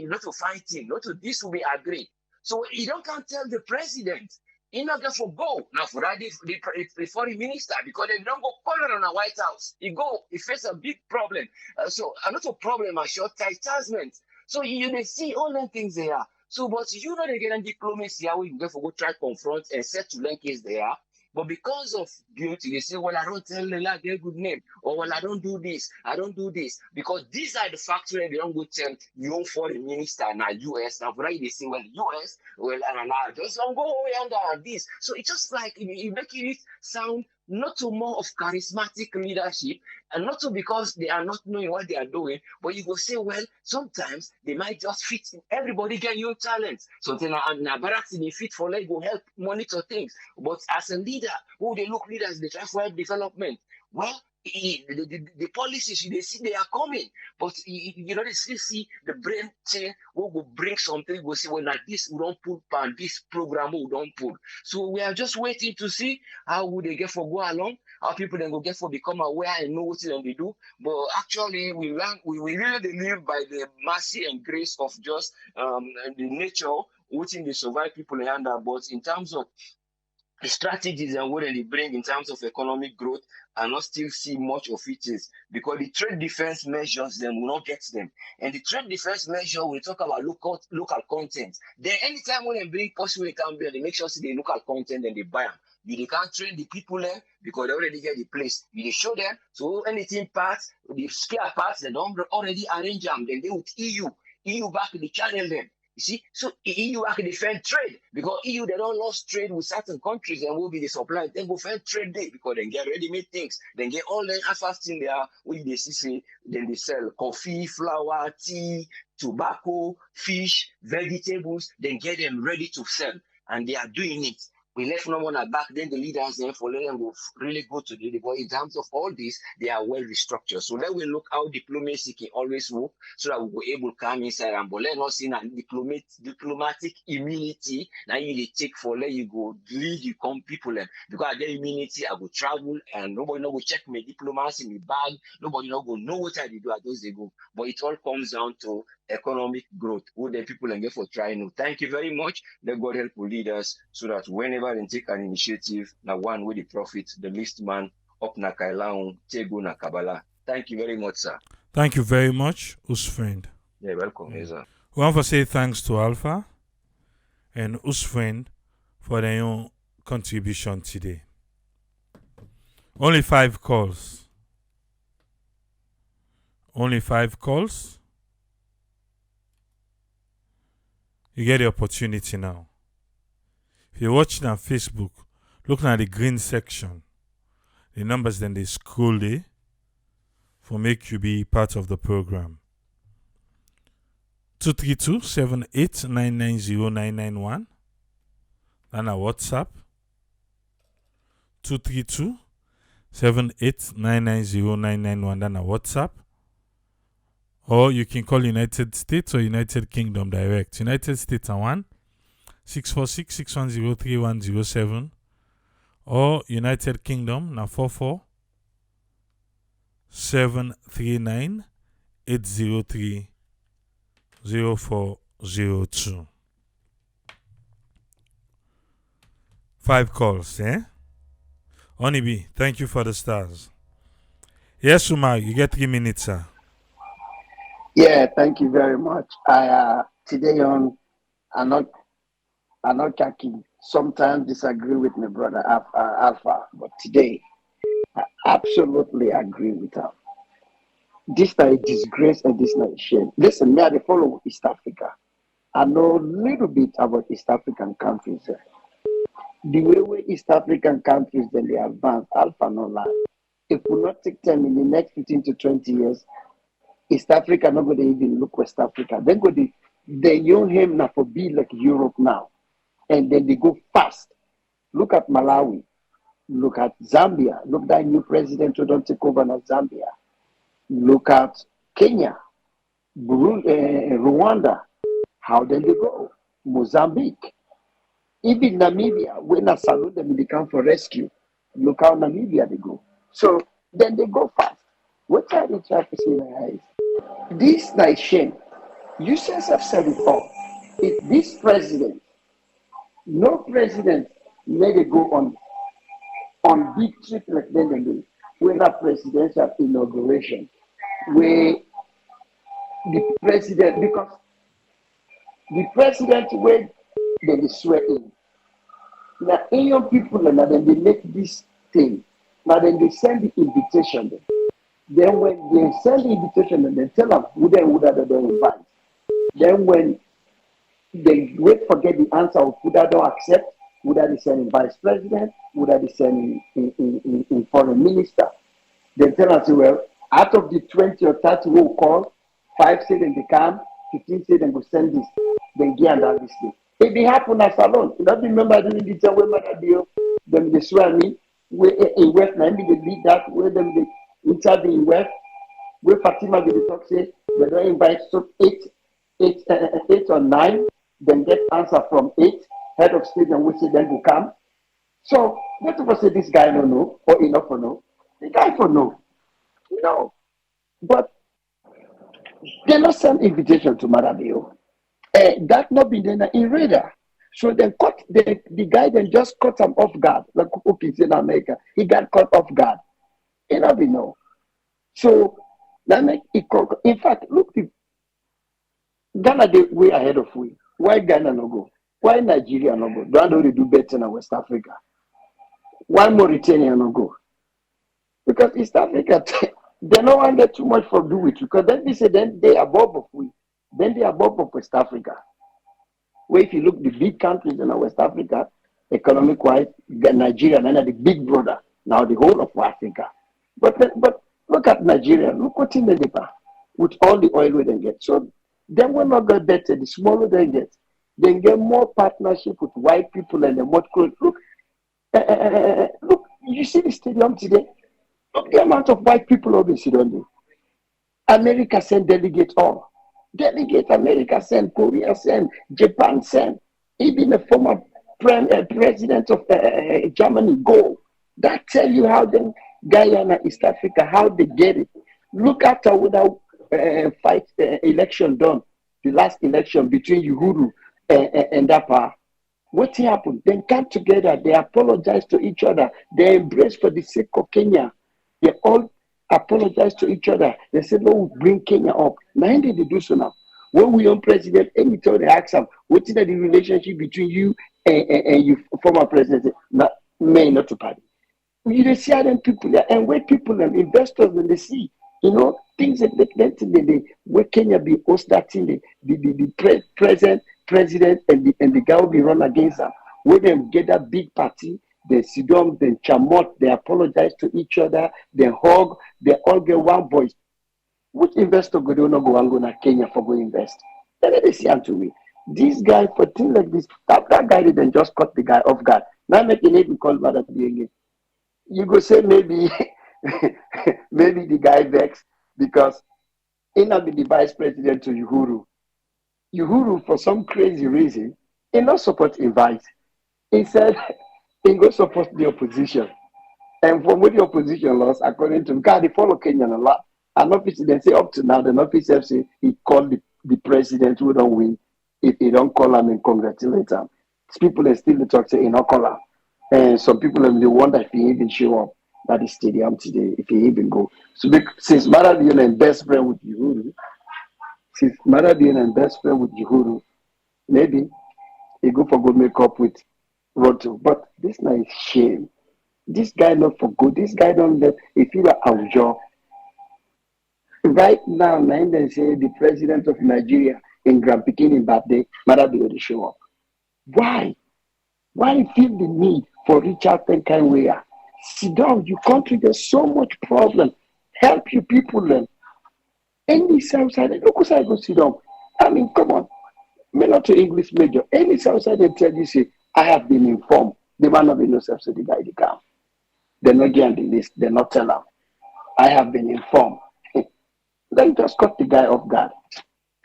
not to fighting, not to this will be agreed. So you don't can tell the president. He not get for go now for that the foreign minister, because they don't go corner on the White House. He face a big problem. So another problem a short chastisement. So they see all the things there. So but you know they get in diplomacy how you go for go try confront and set to link is there. But because of guilty, they say, well, I don't tell Lela their good name, or well, I don't do this, because these are the facts where they don't go tell your foreign minister now US. Now, right, they say, well, US, well, and just don't go away under this. So it's just like you making it sound not so more of charismatic leadership, and not so because they are not knowing what they are doing, but you go say, well, sometimes they might just fit. Everybody get your talents. Something na barracks they fit for like go help monitor things. But as a leader, who they look leaders, they try for help development. Well, the policies they see they are coming, but they still see the brain chain who will bring something. We'll say, well, like this we don't put and this program we don't put. So we are just waiting to see how would they get for go along, how people then go get for become aware and know what they do. But actually, we really live by the mercy and grace of just the nature which they survive people under. But in terms of the strategies and what they bring in terms of economic growth, I not still see much of it is because the trade defense measures them will not get them. And the trade defense measure we talk about local content. Then anytime when they bring possible they can be, they make sure see the local content and they buy them. They can't train the people there because they already get the place. They show them so anything parts, the spare parts they don't already arrange them. Then they with EU back the channel them. You see, so EU can defend trade because EU they don't lost trade with certain countries and will be the supply. Then go find trade day because they get ready-made things. Then get all the fast in there which they see. Then they sell coffee, flour, tea, tobacco, fish, vegetables. Then get them ready to sell, and they are doing it. We left no one back. Then the leaders then for let them go really go to the but in terms of all this, they are well restructured. So let we look how diplomacy can always work so that we will able to come inside and but let us in a diplomatic immunity. Now you take for let you go lead you come people because I get immunity, I go travel and nobody no go check my diplomacy in my bag, nobody no go know what I do at those they go. But it all comes down to economic growth, who the people and get for trying. Thank you very much. Let God help you lead us so that whenever they take an initiative, na one with the profit, the least man up na kailaun, tego na kabala. Thank you very much, sir. Thank you very much, Usfriend. Yeah, welcome, sir. We want to say thanks to Alpha and Usfriend for their own contribution today. Only 5 calls. Only 5 calls. You get the opportunity now. If you're watching on Facebook, looking at the green section, the numbers then they scroll there for make you be part of the program. 232-78990991. Then our WhatsApp. 232-78990991. Then our WhatsApp. Or you can call United States or United Kingdom direct. United States are 1-646-610-3107. Or United Kingdom na 44-739-803-0402. 5 calls, eh? Onibi, thank you for the stars. Yes, Umar, you get 3 minutes, sir. Yeah, thank you very much. I today on I'm not talking. Sometimes disagree with my brother Alpha, but today I absolutely agree with him. This is a disgrace and this is a shame. Listen, me I follow East Africa. I know a little bit about East African countries. The way East African countries then they advance, Alpha no lie. If we not take time in the next 15 to 20 years. East Africa not going to even look West Africa. Then go they young him now for be like Europe now, and then they go fast. Look at Malawi. Look at Zambia. Look at that new president who don't take over now Zambia. Look at Kenya, Burundi, Rwanda. How did they go? Mozambique. Even Namibia, when I salute them, they come for rescue. Look how Namibia they go. So then they go fast. What are they trying to say now is this night shame. You guys have said it all. If this president, no president made it go on big trip like then they do, whether presidential inauguration, where the president, because the president where they swear in. Now, young people, and then they make this thing. Now, then they send the invitation. Then, when they send the invitation, and they tell them who they invite. Then, when they wait for get the answer of who they don't accept, who they send in vice president, who they send in foreign minister, they tell us, well, out of the 20 or 30 who call, 5 say they come, 15 say they go send this, then get another this thing. It be happen as alone. You don't remember during the time when Mother Dio, them they swear me, where in West, now they lead that, where them they interview in West, where Fatima they talk say, they don't invite so eight or 9, then get answer from 8, head of state and we say then will come. So let us say this guy don't know, or enough for no. The guy for no. No. But they not send invitation to Mother Dio. That not be then in radar. So they cut the guy then just cut him off guard, like cookies in America. He got cut off guard. He not be no. So that make it in fact, look, the Ghana they way ahead of we. Why Ghana no go? Why Nigeria no go? Don't they do better than West Africa? Why Mauritania no go? Because East Africa they no want get too much for do with you. Because then they say then they are above of we. Then they are above of West Africa. Where if you look the big countries in West Africa, economic wise, Nigeria and the big brother, now the whole of Africa. But look at Nigeria, look what in the paper with all the oil we then get. So then we're not get better, the smaller they get more partnership with white people and the more close. Look, you see the stadium today? Look the amount of white people obviously don't do. America send delegate all. Delegate America send, Korea send, Japan send, even the former president of Germany go. That tell you how them Guyana, East Africa, how they get it. Look after without fight election done, the last election between Uhuru and Dapa. What happened? They come together, they apologize to each other, they embrace for the sake of Kenya. They all apologize to each other. They said, no, we bring Kenya up. Now, did they do so now? When we on president, anytime they ask them, what is the relationship between you and you former president? Not, not to party. You see how them people there, and where people, them investors, when they see, things that they where Kenya be host that thing, the present president and the guy will be run against them. Where them get that big party, they sit down, they chamot, they apologize to each other, they hug, they all get one voice. Which investor go do not go and go to Kenya for go invest? Then they say to me, this guy for things like this, that guy didn't just cut the guy off guard. Now making it call Mother again. You go say maybe maybe the guy vexed because he not be the vice president to Uhuru. Uhuru, for some crazy reason, he not support invite. He said he go support the opposition. And from what the opposition lost, according to him, God, they follow Kenyan a lot. And officer, they say up to now, the officer say he called the president who don't win. If he don't call him and congratulate him. People are still talk say he not call him. And some people they wonder if he even show up at the stadium today, if he even go. So since Mada being and best friend with Uhuru, maybe he go for good make up with Roto. But this now is shame. This guy not for good. This guy don't let if you are Aujo. Right now, they say the president of Nigeria in Grand Peking in birthday, Mada be able to show up. Why? Why feel the need for Richard Tenkai? Sit down, your country, there's so much problem. Help you people then. Any Southside, look who's I go sit down. I mean, come on. Me not to English major. Any Southside they tell you, say, I have been informed. The man of no subsidy guy they come. They're not on the list. They're not tell them. I have been informed. Then just cut the guy off guard.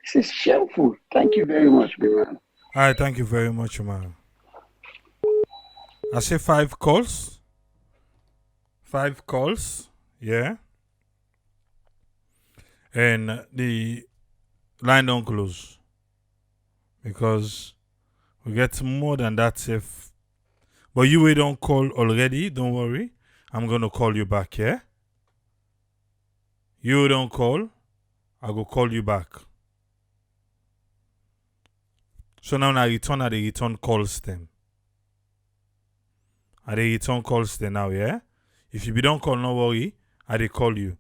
This is shameful. Thank you very much, big man. All right, thank you very much, man. I say 5 calls. 5 calls. Yeah. And the line don't close. Because we get more than that safe. But you we don't call already, don't worry. I'm gonna call you back, yeah? You don't call, I go call you back. So now I the return calls them. I dey return calls them now, yeah? If you be don't call, no worry, I dey call you.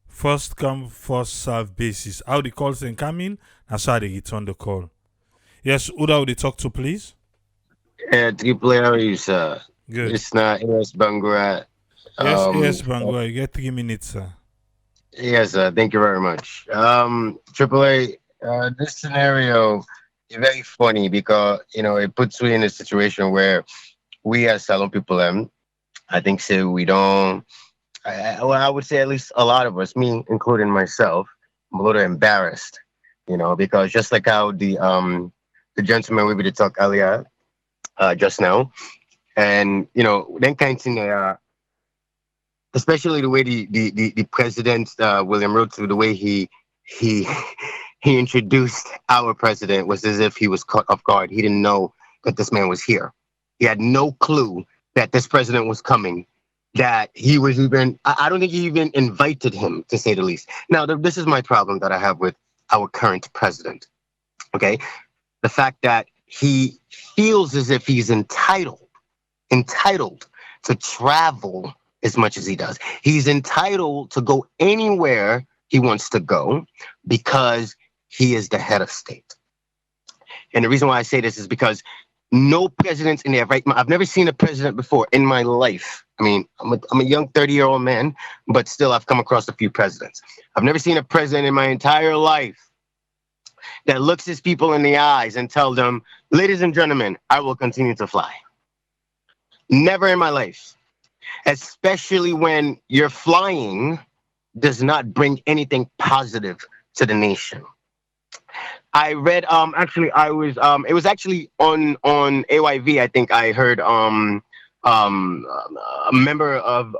First come, first serve basis. How the calls then come in, that's how they return the call. Yes, who would they talk to, please? Triple Aries, Good. it's not AS Bangura. Yes, Bangwa, you get 3 minutes, sir. Yes, thank you very much. Triple A, this scenario is very funny because it puts you in a situation where we as Salon people, I think so we don't. Well, I would say at least a lot of us, me including myself, I'm a little embarrassed, because just like how the gentleman we did talk earlier, just now, and then kind of thing, especially the way the president William Ruto, the way he he introduced our president was as if he was caught off guard. He didn't know that this man was here. He had no clue that this president was coming. That he was even, I don't think he even invited him, to say the least. Now, this is my problem that I have with our current president. Okay, the fact that he feels as if he's entitled to travel as much as he does. He's entitled to go anywhere he wants to go because he is the head of state. And the reason why I say this is because no presidents in their right mind. I've never seen a president before in my life. I mean, I'm a young 30-year-old man, but still I've come across a few presidents. I've never seen a president in my entire life that looks his people in the eyes and tell them, ladies and gentlemen, I will continue to fly. Never in my life. Especially when your flying does not bring anything positive to the nation. I read it was actually on AYV. I think I heard a member of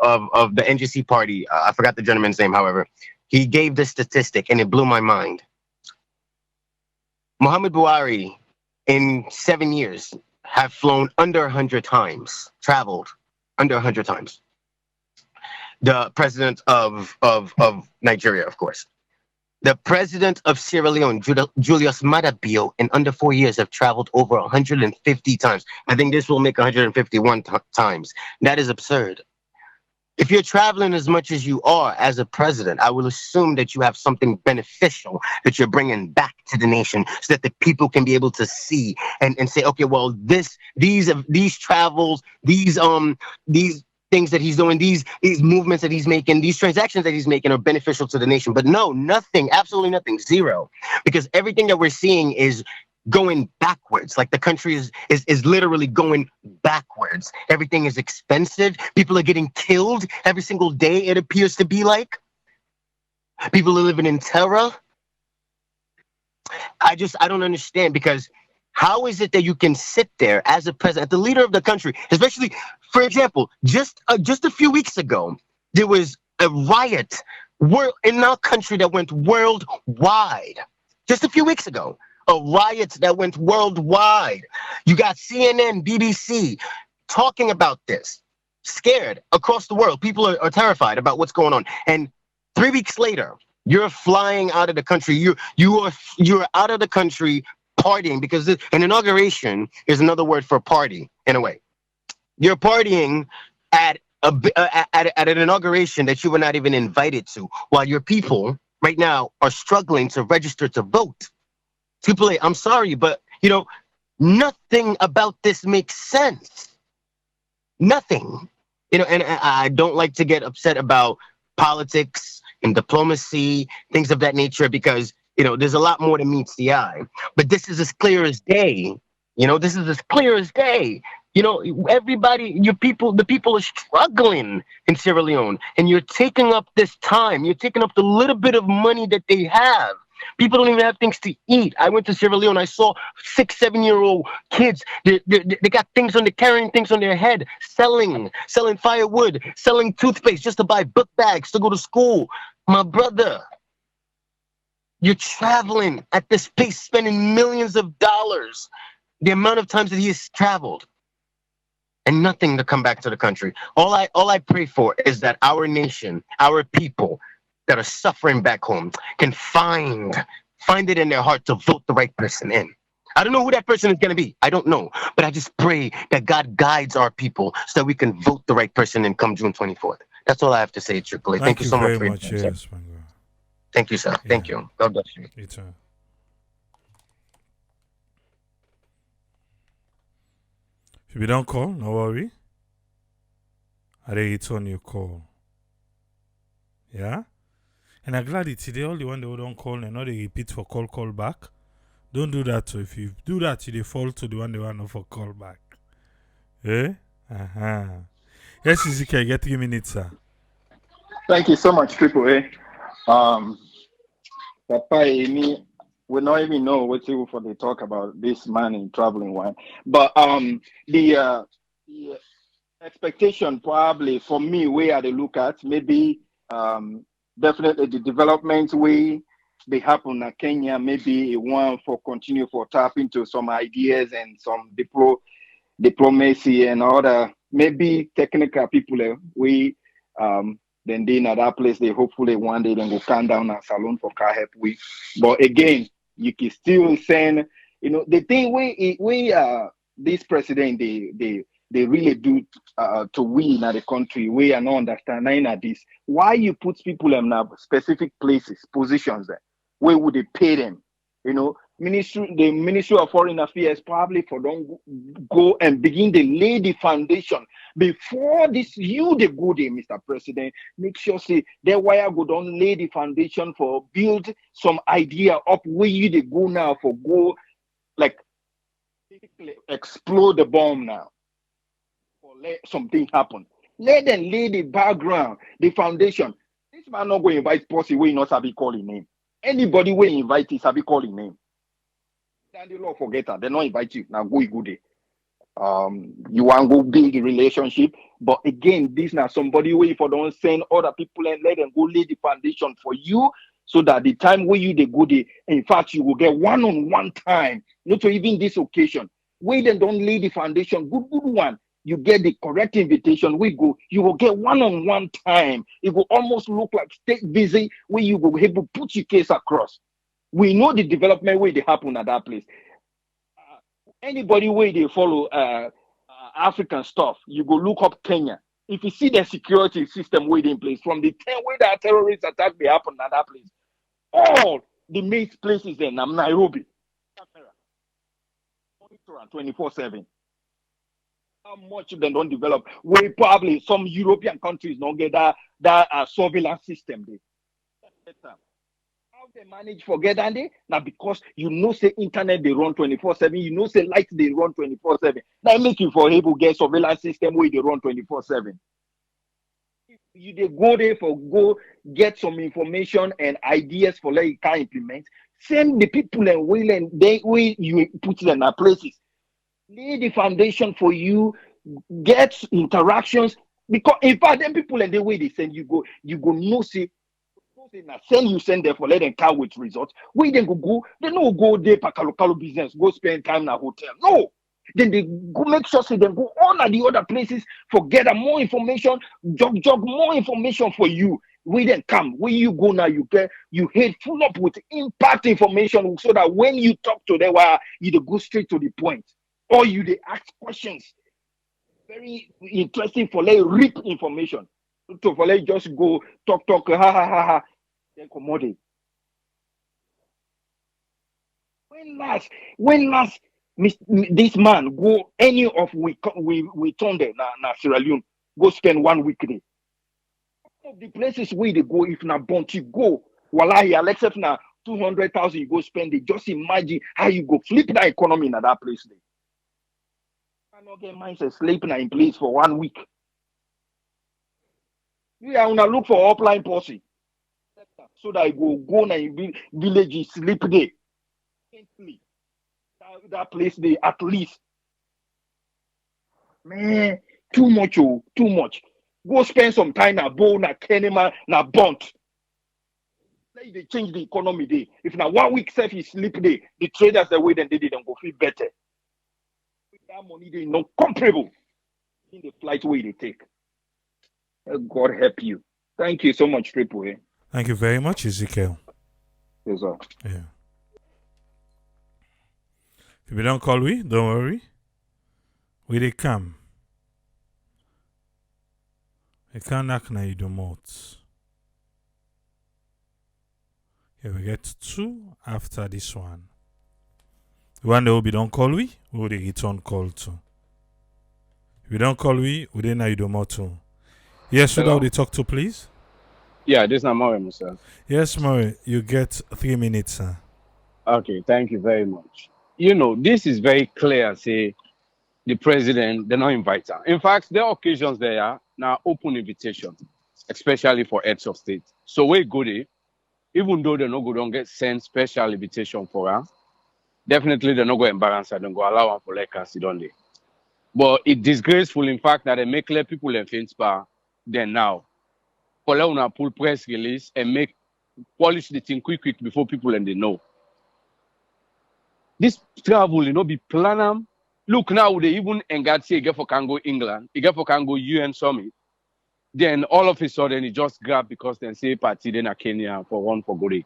the NGC party. I forgot the gentleman's name. However, he gave this statistic and it blew my mind. Muhammad Buhari in 7 years have flown under 100 times, traveled under 100 times. The president of Nigeria, of course. The president of Sierra Leone, Julius Maada, in under 4 years have traveled over 150 times. I think this will make 151 times. That is absurd. If you're traveling as much as you are as a president, I will assume that you have something beneficial that you're bringing back to the nation so that the people can be able to see and say, okay, well, these travels, these things that he's doing, these movements that he's making, these transactions that he's making are beneficial to the nation. But no, nothing, absolutely nothing, zero. Because everything that we're seeing is going backwards. Like the country is literally going backwards. Everything is expensive. People are getting killed every single day, it appears to be like. People are living in terror. I don't understand, because how is it that you can sit there as a president, the leader of the country, especially, for example, just a few weeks ago, there was a riot in our country that went worldwide. Just a few weeks ago, a riot that went worldwide. You got CNN, BBC talking about this, scared across the world. People are terrified about what's going on. And 3 weeks later, you're flying out of the country. You're out of the country partying, because an inauguration is another word for party in a way. You're partying at an inauguration that you were not even invited to, while your people right now are struggling to register to vote. People, I'm sorry, but nothing about this makes sense. Nothing. And I don't like to get upset about politics and diplomacy, things of that nature, because there's a lot more that meets the eye. But this is as clear as day. This is as clear as day. You know, everybody, the people are struggling in Sierra Leone, and you're taking up this time. You're taking up the little bit of money that they have. People don't even have things to eat. I went to Sierra Leone. I saw 6, 7-year-old kids. They got things on, they're carrying things on their head, selling firewood, selling toothpaste just to buy book bags to go to school. My brother, you're traveling at this pace, spending millions of dollars. The amount of times that he has traveled, and nothing to come back to the country. All I pray for is that our nation, our people that are suffering back home can find it in their heart to vote the right person in. I don't know who that person is going to be. I don't know. But I just pray that God guides our people so that we can vote the right person in come June 24th. That's all I have to say, Triple A. Thank Thank you you so much very for your much. time, sir. Yes, Mango. Thank you, sir. Yeah. Thank you. God bless you. It's if you don't call, no worry. I think it's on your call. Yeah? And I'm glad it's today. All the one they don't call and not they repeat for call back. Don't do that. So if you do that, you default to the one they want for call back. Eh? Uh-huh. Yes, Ezekiel, get 3 minutes, sir. Thank you so much, Triple A. Papa, me, we don't even know what you for they talk about this man in traveling one. But the expectation probably for me, where they look at maybe definitely the development way they happen in Kenya, maybe one for continue for tap into some ideas and some diplomacy and other maybe technical people we then they in that place they hopefully one day then go calm down a salon for car help we. But again, you can still send, the thing we this president they really do to win at the country. We are not understanding at this. Why you put people in specific places, positions there? Where would they pay them? The Ministry of Foreign Affairs probably for don't go and begin to lay the foundation before this. You the go there, Mr. President. Make sure say that wire go down lay the foundation for build some idea up where you they go now for go like explode the bomb now or let something happen. Let them lay the background, the foundation. This man not going to invite Posse where he not sabi calling name. Anybody where he invite is sabi calling name. And the law forget that they not invite you. Now go there. You want go big relationship, but again, this now somebody where if you don't send other people and let them go lay the foundation for you, so that the time where you they go there, in fact, you will get one-on-one time, not to even this occasion. Where then don't lay the foundation, good one. You get the correct invitation. We go, you will get one-on-one time. It will almost look like state visit where you will be able to put your case across. We know the development where they happen at that place. Anybody where they follow African stuff, you go look up Kenya. If you see the security system where they in place, from the 10 where that terrorist attack they happen at that place, all the main places in Nairobi, 24/7. How much they don't develop? We probably some European countries don't get that surveillance system there. How they manage forget that day? Now because say internet they run 24/7, say light they run 24/7. Now make you for able get surveillance system where they run 24/7. You they go there for go get some information and ideas for like you can implement. Send the people and will and they will you put them in places. Lay the foundation for you, get interactions. Because in fact, then people and the way they send you go no say send them for let them come with results. We then go, they no go there for local business, go spend time in a hotel. No. Then they go make sure say them go on at the other places for get more information, jog more information for you. We then come where you go now, you hit full up with impact information so that when you talk to them, you go straight to the point. Or you they ask questions. Very interesting for like rip information. So for like just go talk, ha ha ha ha. Then commodity. When last this man go any of we turn there na Sierra Leone go spend 1 week there. One of the places where they go if na Bounty go, wallahi, except na 200,000 you go spend it. Just imagine how you go flip that economy in that place there. cannot get mindset sleeping in place for 1 week. We are gonna look for upline policy so that I go na villages sleep there. That place they at least. Man, too much, oh, too much. Go spend some time na bow, na kenema, na bunt. Let they change the economy there. If na 1 week self you sleep there, the traders the way then they don't go feel better. That money they not comparable in the flight way they take. God help you. Thank you so much, Triple A. Thank you very much, Ezekiel. Yes, sir. Yeah. If you don't call we, don't worry. We they come. We can't knock na you do mouth. Here we get 2 after this one. The one that will be don't call we will they return call to. If you don't call we they now you do more too. Yes, who do they talk to, please? Yeah, this is Maury, sir. Yes, Murray, you get 3 minutes, sir. Okay, thank you very much. You know, this is very clear, say, the president, they're not invite her. In fact, there are occasions there are now open invitation, especially for heads of state. So we go there, even though they're not going to get sent special invitation for her, definitely they're not going to embarrass her, don't go allow her for like her sit on there. But it's disgraceful, in fact, that they make let people in faint spa than now. For let una pull press release and make polish the thing quick before people and they know. This travel, you know, be plan them. Look now, they even engage say get for can go England, you get for can go UN summit. Then all of a sudden it just grab because then say party then a Kenya for one for Gore.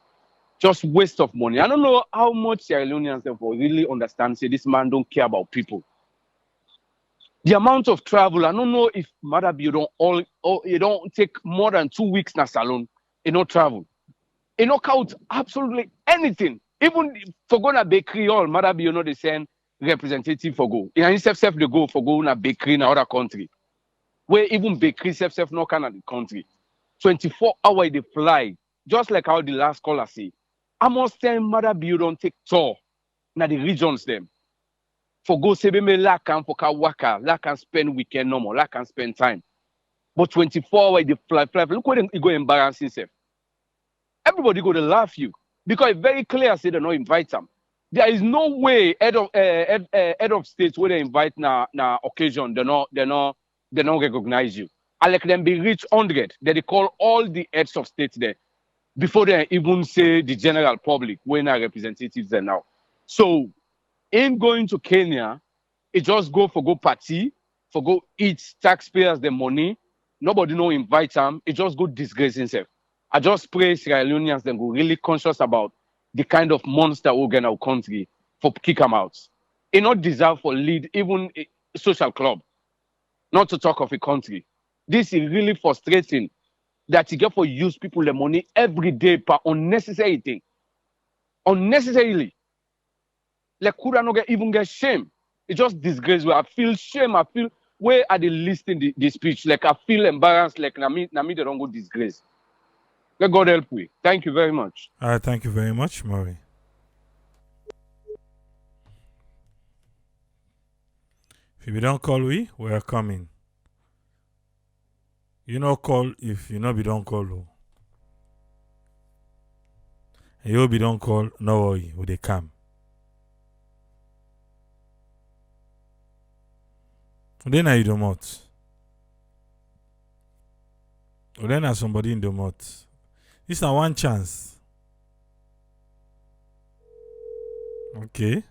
Just waste of money. I don't know how much Sierra Leoneans therefore really understand. Say this man don't care about people. The amount of travel, I don't know if Maada you don't take more than 2 weeks na salon, you don't travel. You don't count absolutely anything. Even for going to bakery, all Maada you know they send representative for go. In self they go for go na bakery in other country. Where even bakery self no can at the country. 24 hours they fly. Just like how the last caller say. I must tell Maada you don't take tour na the regions them. For go sebe me la can for ka waka, la can spend weekend no more, la can spend time. But 24 hours they fly. Look what they go embarrass himself. Everybody go to laugh you because it's very clear say they not invite them. There is no way head of states where they invite na occasion they not recognize you. I like them be reach 100. They call all the heads of states there before they even say the general public when our representatives there now. So in going to Kenya, it just go party, for go eat taxpayers the money. Nobody no invite them. It just go disgrace himself. I just pray Sierra Leoneans then go really conscious about the kind of monster we get in our country for kick them out. It not deserve for lead even a social club, not to talk of a country. This is really frustrating that you get for use people the money every day per unnecessary thing. Unnecessarily. Like could I not even get shame? It just disgrace where I feel shame. I feel where are they listing the speech? Like I feel embarrassed, like na me they don't go disgrace. Let God help we. Thank you very much. All right, thank you very much, Murray. If you don't call we are coming. You no call if you no be don't call. And you be don't call, no worry, we they come. Then are you the mouth? Or then are somebody in the mouth? This is one chance. Okay.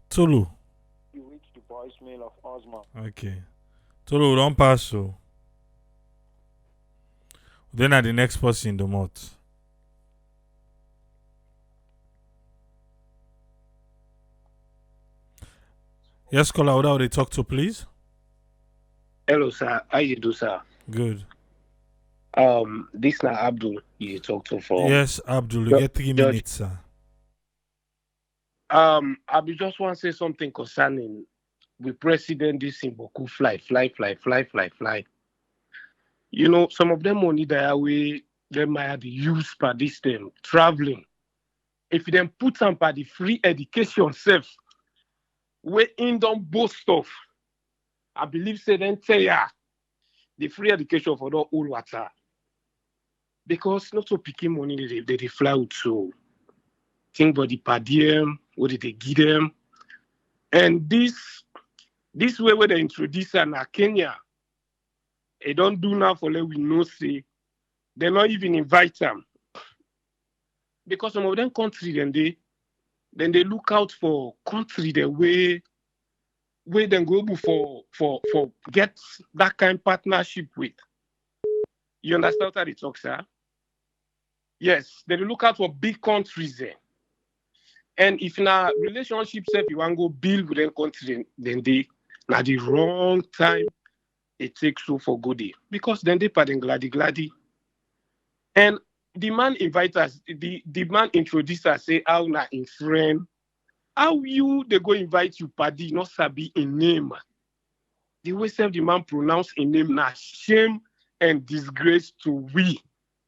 Tolu. You reach the voicemail of Osman. Okay. Tolu, don't pass so. Then are the next person in the mouth. Yes, caller, what are they talk to, please? Hello, sir. How you do, sir? Good. This na Abdul you talk to for. Yes, Abdul, you get 3 minutes, sir. I just want to say something concerning the president this in Boku fly. You know, some of them money that way they might have used per this time traveling. If you then put some by the free education self, where in don't boast of. I believe say then say the free education for the whole water. Because not so picking money they fly out so think about the per diem, what did they give them? And this way where they introduce in Kenya, they don't do now for let we know say they not even invite them. Because some of them country then they look out for country the way then go for get that kind of partnership with. You understand what they talk, sir? Yes, they look out for big countries there. And if in a relationship if you want to go build with them country, then they now the wrong time it takes so for good day. Because then they pardon gladdy. And the man invite us, the man introduce us, say how na in friend. How you they go invite you paddy, not sabi in name. The way the man pronounce in name na shame and disgrace to we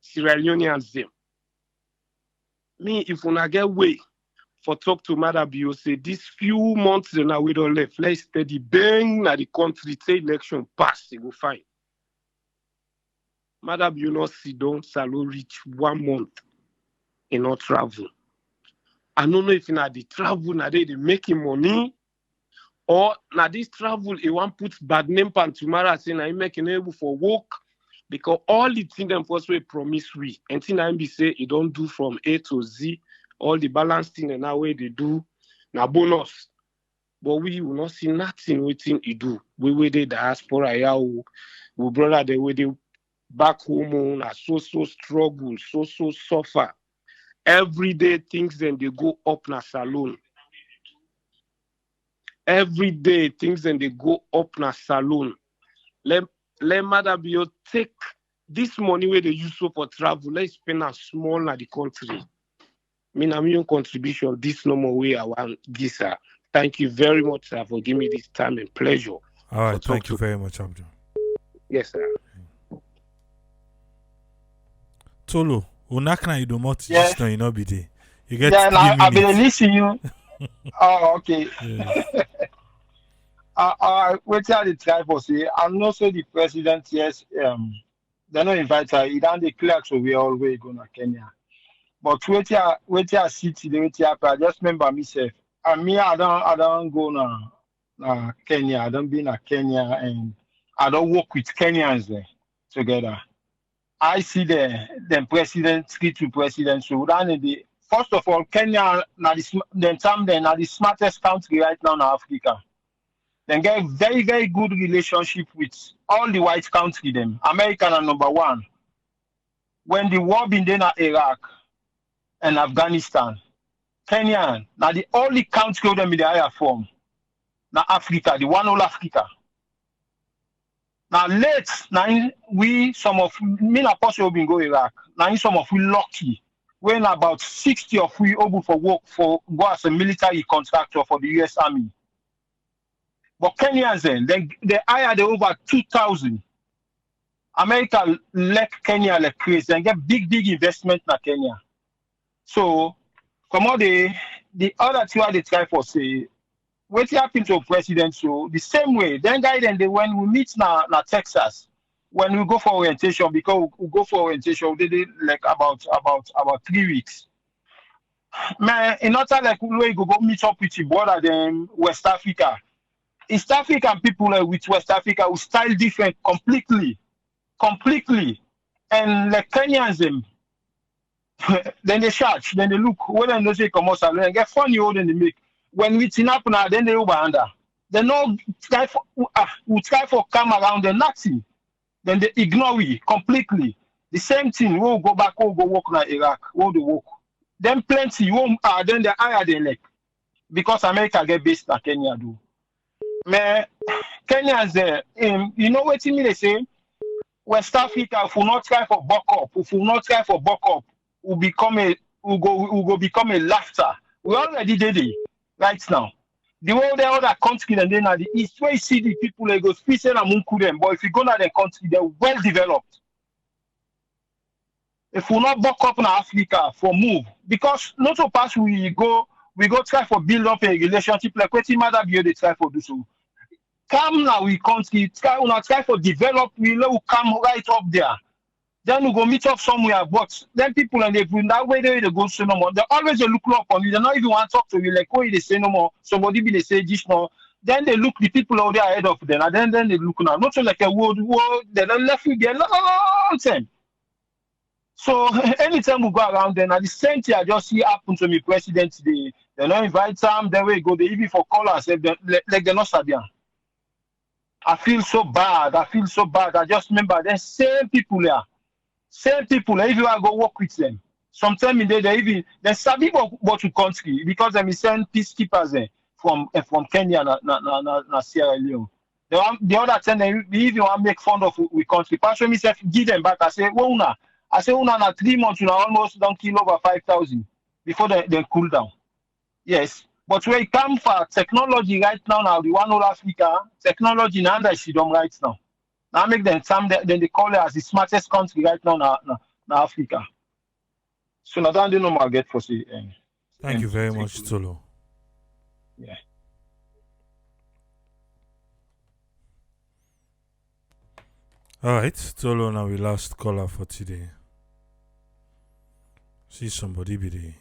Sierra Leoneans them. Me, if una get way for talk to Maada Bio, say these few months now we don't left. Let's steady bang na the country say election pass, they go fine. Maada Bio not sit down, salo reach 1 month in not travel. I don't know if na the travel na they making money or na this travel he want put bad name pan tomorrow say na he making able for work because all the things them first way promise we and thing I be say he don't do from A to Z all the balance thing and now way they do na bonus but we will not see nothing waiting he do we the diaspora yeah we brother the way they back home na so struggle so suffer. Every day things then they go up na salon. Every day things then they go up na salon. Let Maada Bio take this money where they use for travel. Let's spend a small na the country. Me na my own contribution. This no more way I want this. Sir. Thank you very much, sir, for giving me this time and pleasure. All right, thank you very much, Abdul. Yes, sir. Tolo. Unakna you do not Yes. you know be there. You get Yeah, 3 I've been minutes. listening you. Oh, okay. Yes. Wait till the try for say. I'm not say the president. Yes, they not invite her. He don't declare so we always go to Kenya. But wait till city. Wait till I just remember myself. And me, I don't go na Kenya. I don't be na Kenya, and I don't work with Kenyans there together. I see the president, 3-2 president. So first of all, Kenya now the smartest country right now in Africa. They get very, very good relationship with all the white country them. America are number one. When the war been there in Iraq and Afghanistan, Kenya now the only country of them in the higher form. Now Africa, the one whole Africa. Now some of me not possible been go Iraq. Now some of we lucky when about 60 of we able for work for go as a military contractor for the US Army. But Kenyans then they hired over 2,000. America let Kenya like crazy and get big investment in Kenya. So come on the other two they try for say what happened to president so the same way then guy then when we meet na Texas when we go for orientation because we go for orientation we did it like about 3 weeks. Man, in order like we go meet up with your brother then West Africa. East African people with West Africa will style different completely. And like Kenyans them then they search, then they look when they say come out and get funny old and they make. When we tin up now, then they over under. They no try for come around and nothing. Then they ignore we completely. The same thing, we'll go back, we'll go work in Iraq, we'll do work. Then plenty, then they hire the like. Because America get based in Kenya do. Man, Kenyans there, you know what they say? West Africa, if we not try for buck up, we'll go become a laughter. We already did it. Right now, the whole the other country and then at the east where you see the people they go speak and munku them, but if you go to the country, they're well developed. If we not buck up in Africa for move, because not so fast we go we go try for build up a relationship like wetin Maada Bio dey try for do so. Come now, we country, try for develop, we come right up there. Then we go meet up somewhere, but then people and they that way they go say no more. They always they look up on you. They not even want to talk to you like, oh, they say no more. Somebody be they say this no. Then they look the people out there ahead of them, and then they look now. Not so like a world, they don't left you there long time. So anytime we go around then, at the same thing I just see happen to me, president. They don't invite them, then we go, they even for callers, like they're not Sabian. I feel so bad. I just remember the same people there. Same people, if you are go work with them. Sometimes they sabi what to country because they send peacekeepers from Kenya na Sierra Leone. The other time they even want make fun of we country. Pastor me say give them back. I say una na 3 months you almost don't kill over 5,000 before they cool down. Yes. But when it comes for technology right now, the one whole Africa, technology now that she don't right now. Now make them some then they call it as the smartest country right now na Africa. So now don't know my get for say. Thank you very much, Tolo. Yeah. All right, Tolo, now we last caller for today. See somebody be the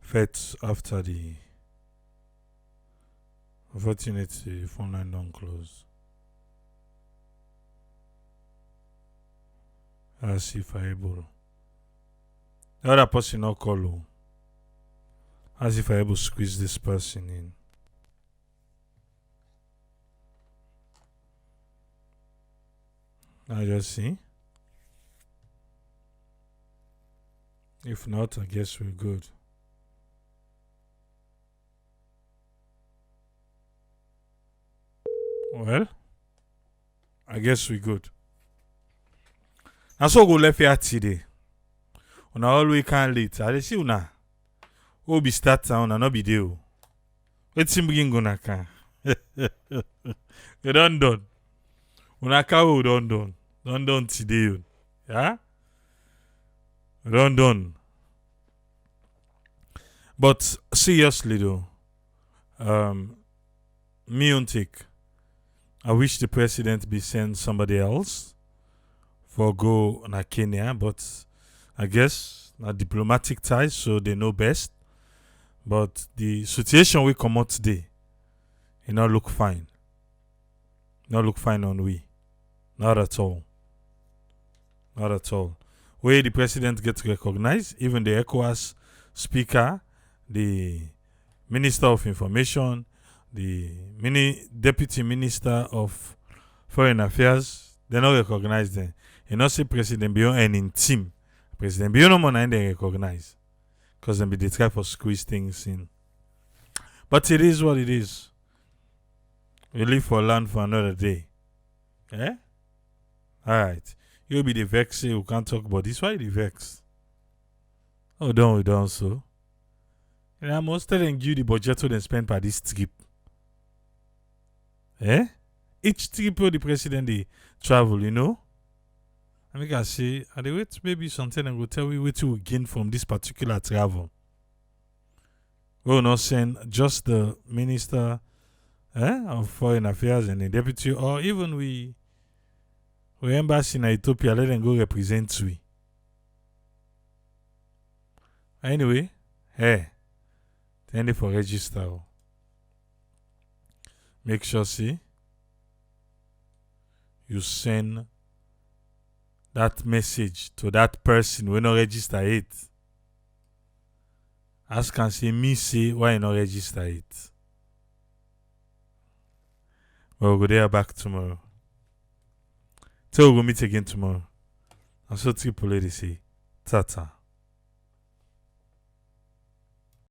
feds after the unfortunately phone line don't close. As if I able. The other person not call. As if I able squeeze this person in. I just see. If not, I guess we're good. Well, I guess we're good. And so go left here today. Una always can't late. I see una. Oh, be start town and not be there. Let's see begin gonna can. You done. Una kawo done. Done today. Yeah? Done. But seriously though, me on take. I wish the president be send somebody else for go na Kenya, but I guess na diplomatic ties, so they know best. But the situation we come out today, it not look fine. Not look fine on we. Not at all. Not at all. Where the president gets recognized, even the ECOWAS speaker, the Minister of Information, the Deputy Minister of Foreign Affairs, they not recognize them. You not say President Bion and in team. President Bion no more they recognize. Because they try for squeeze things in. But it is what it is. We live for land for another day. Eh? Alright. You'll be the vex, we can't talk about this. Why the vex? Oh, we done so. And I must tell you the budget to spend per this trip. Eh? Each trip the president they travel, you know? I make I say, I wait maybe something and go tell you what you will gain from this particular travel. We will not send just the Minister of Foreign Affairs and the Deputy, or even we embassy in Ethiopia, let them go represent we. Anyway, thank you for register. Make sure, see, you send that message to that person when not register it. As can say me say why not register it. We'll go there back tomorrow. So we'll meet again tomorrow. And so Triple Lady say, Tata.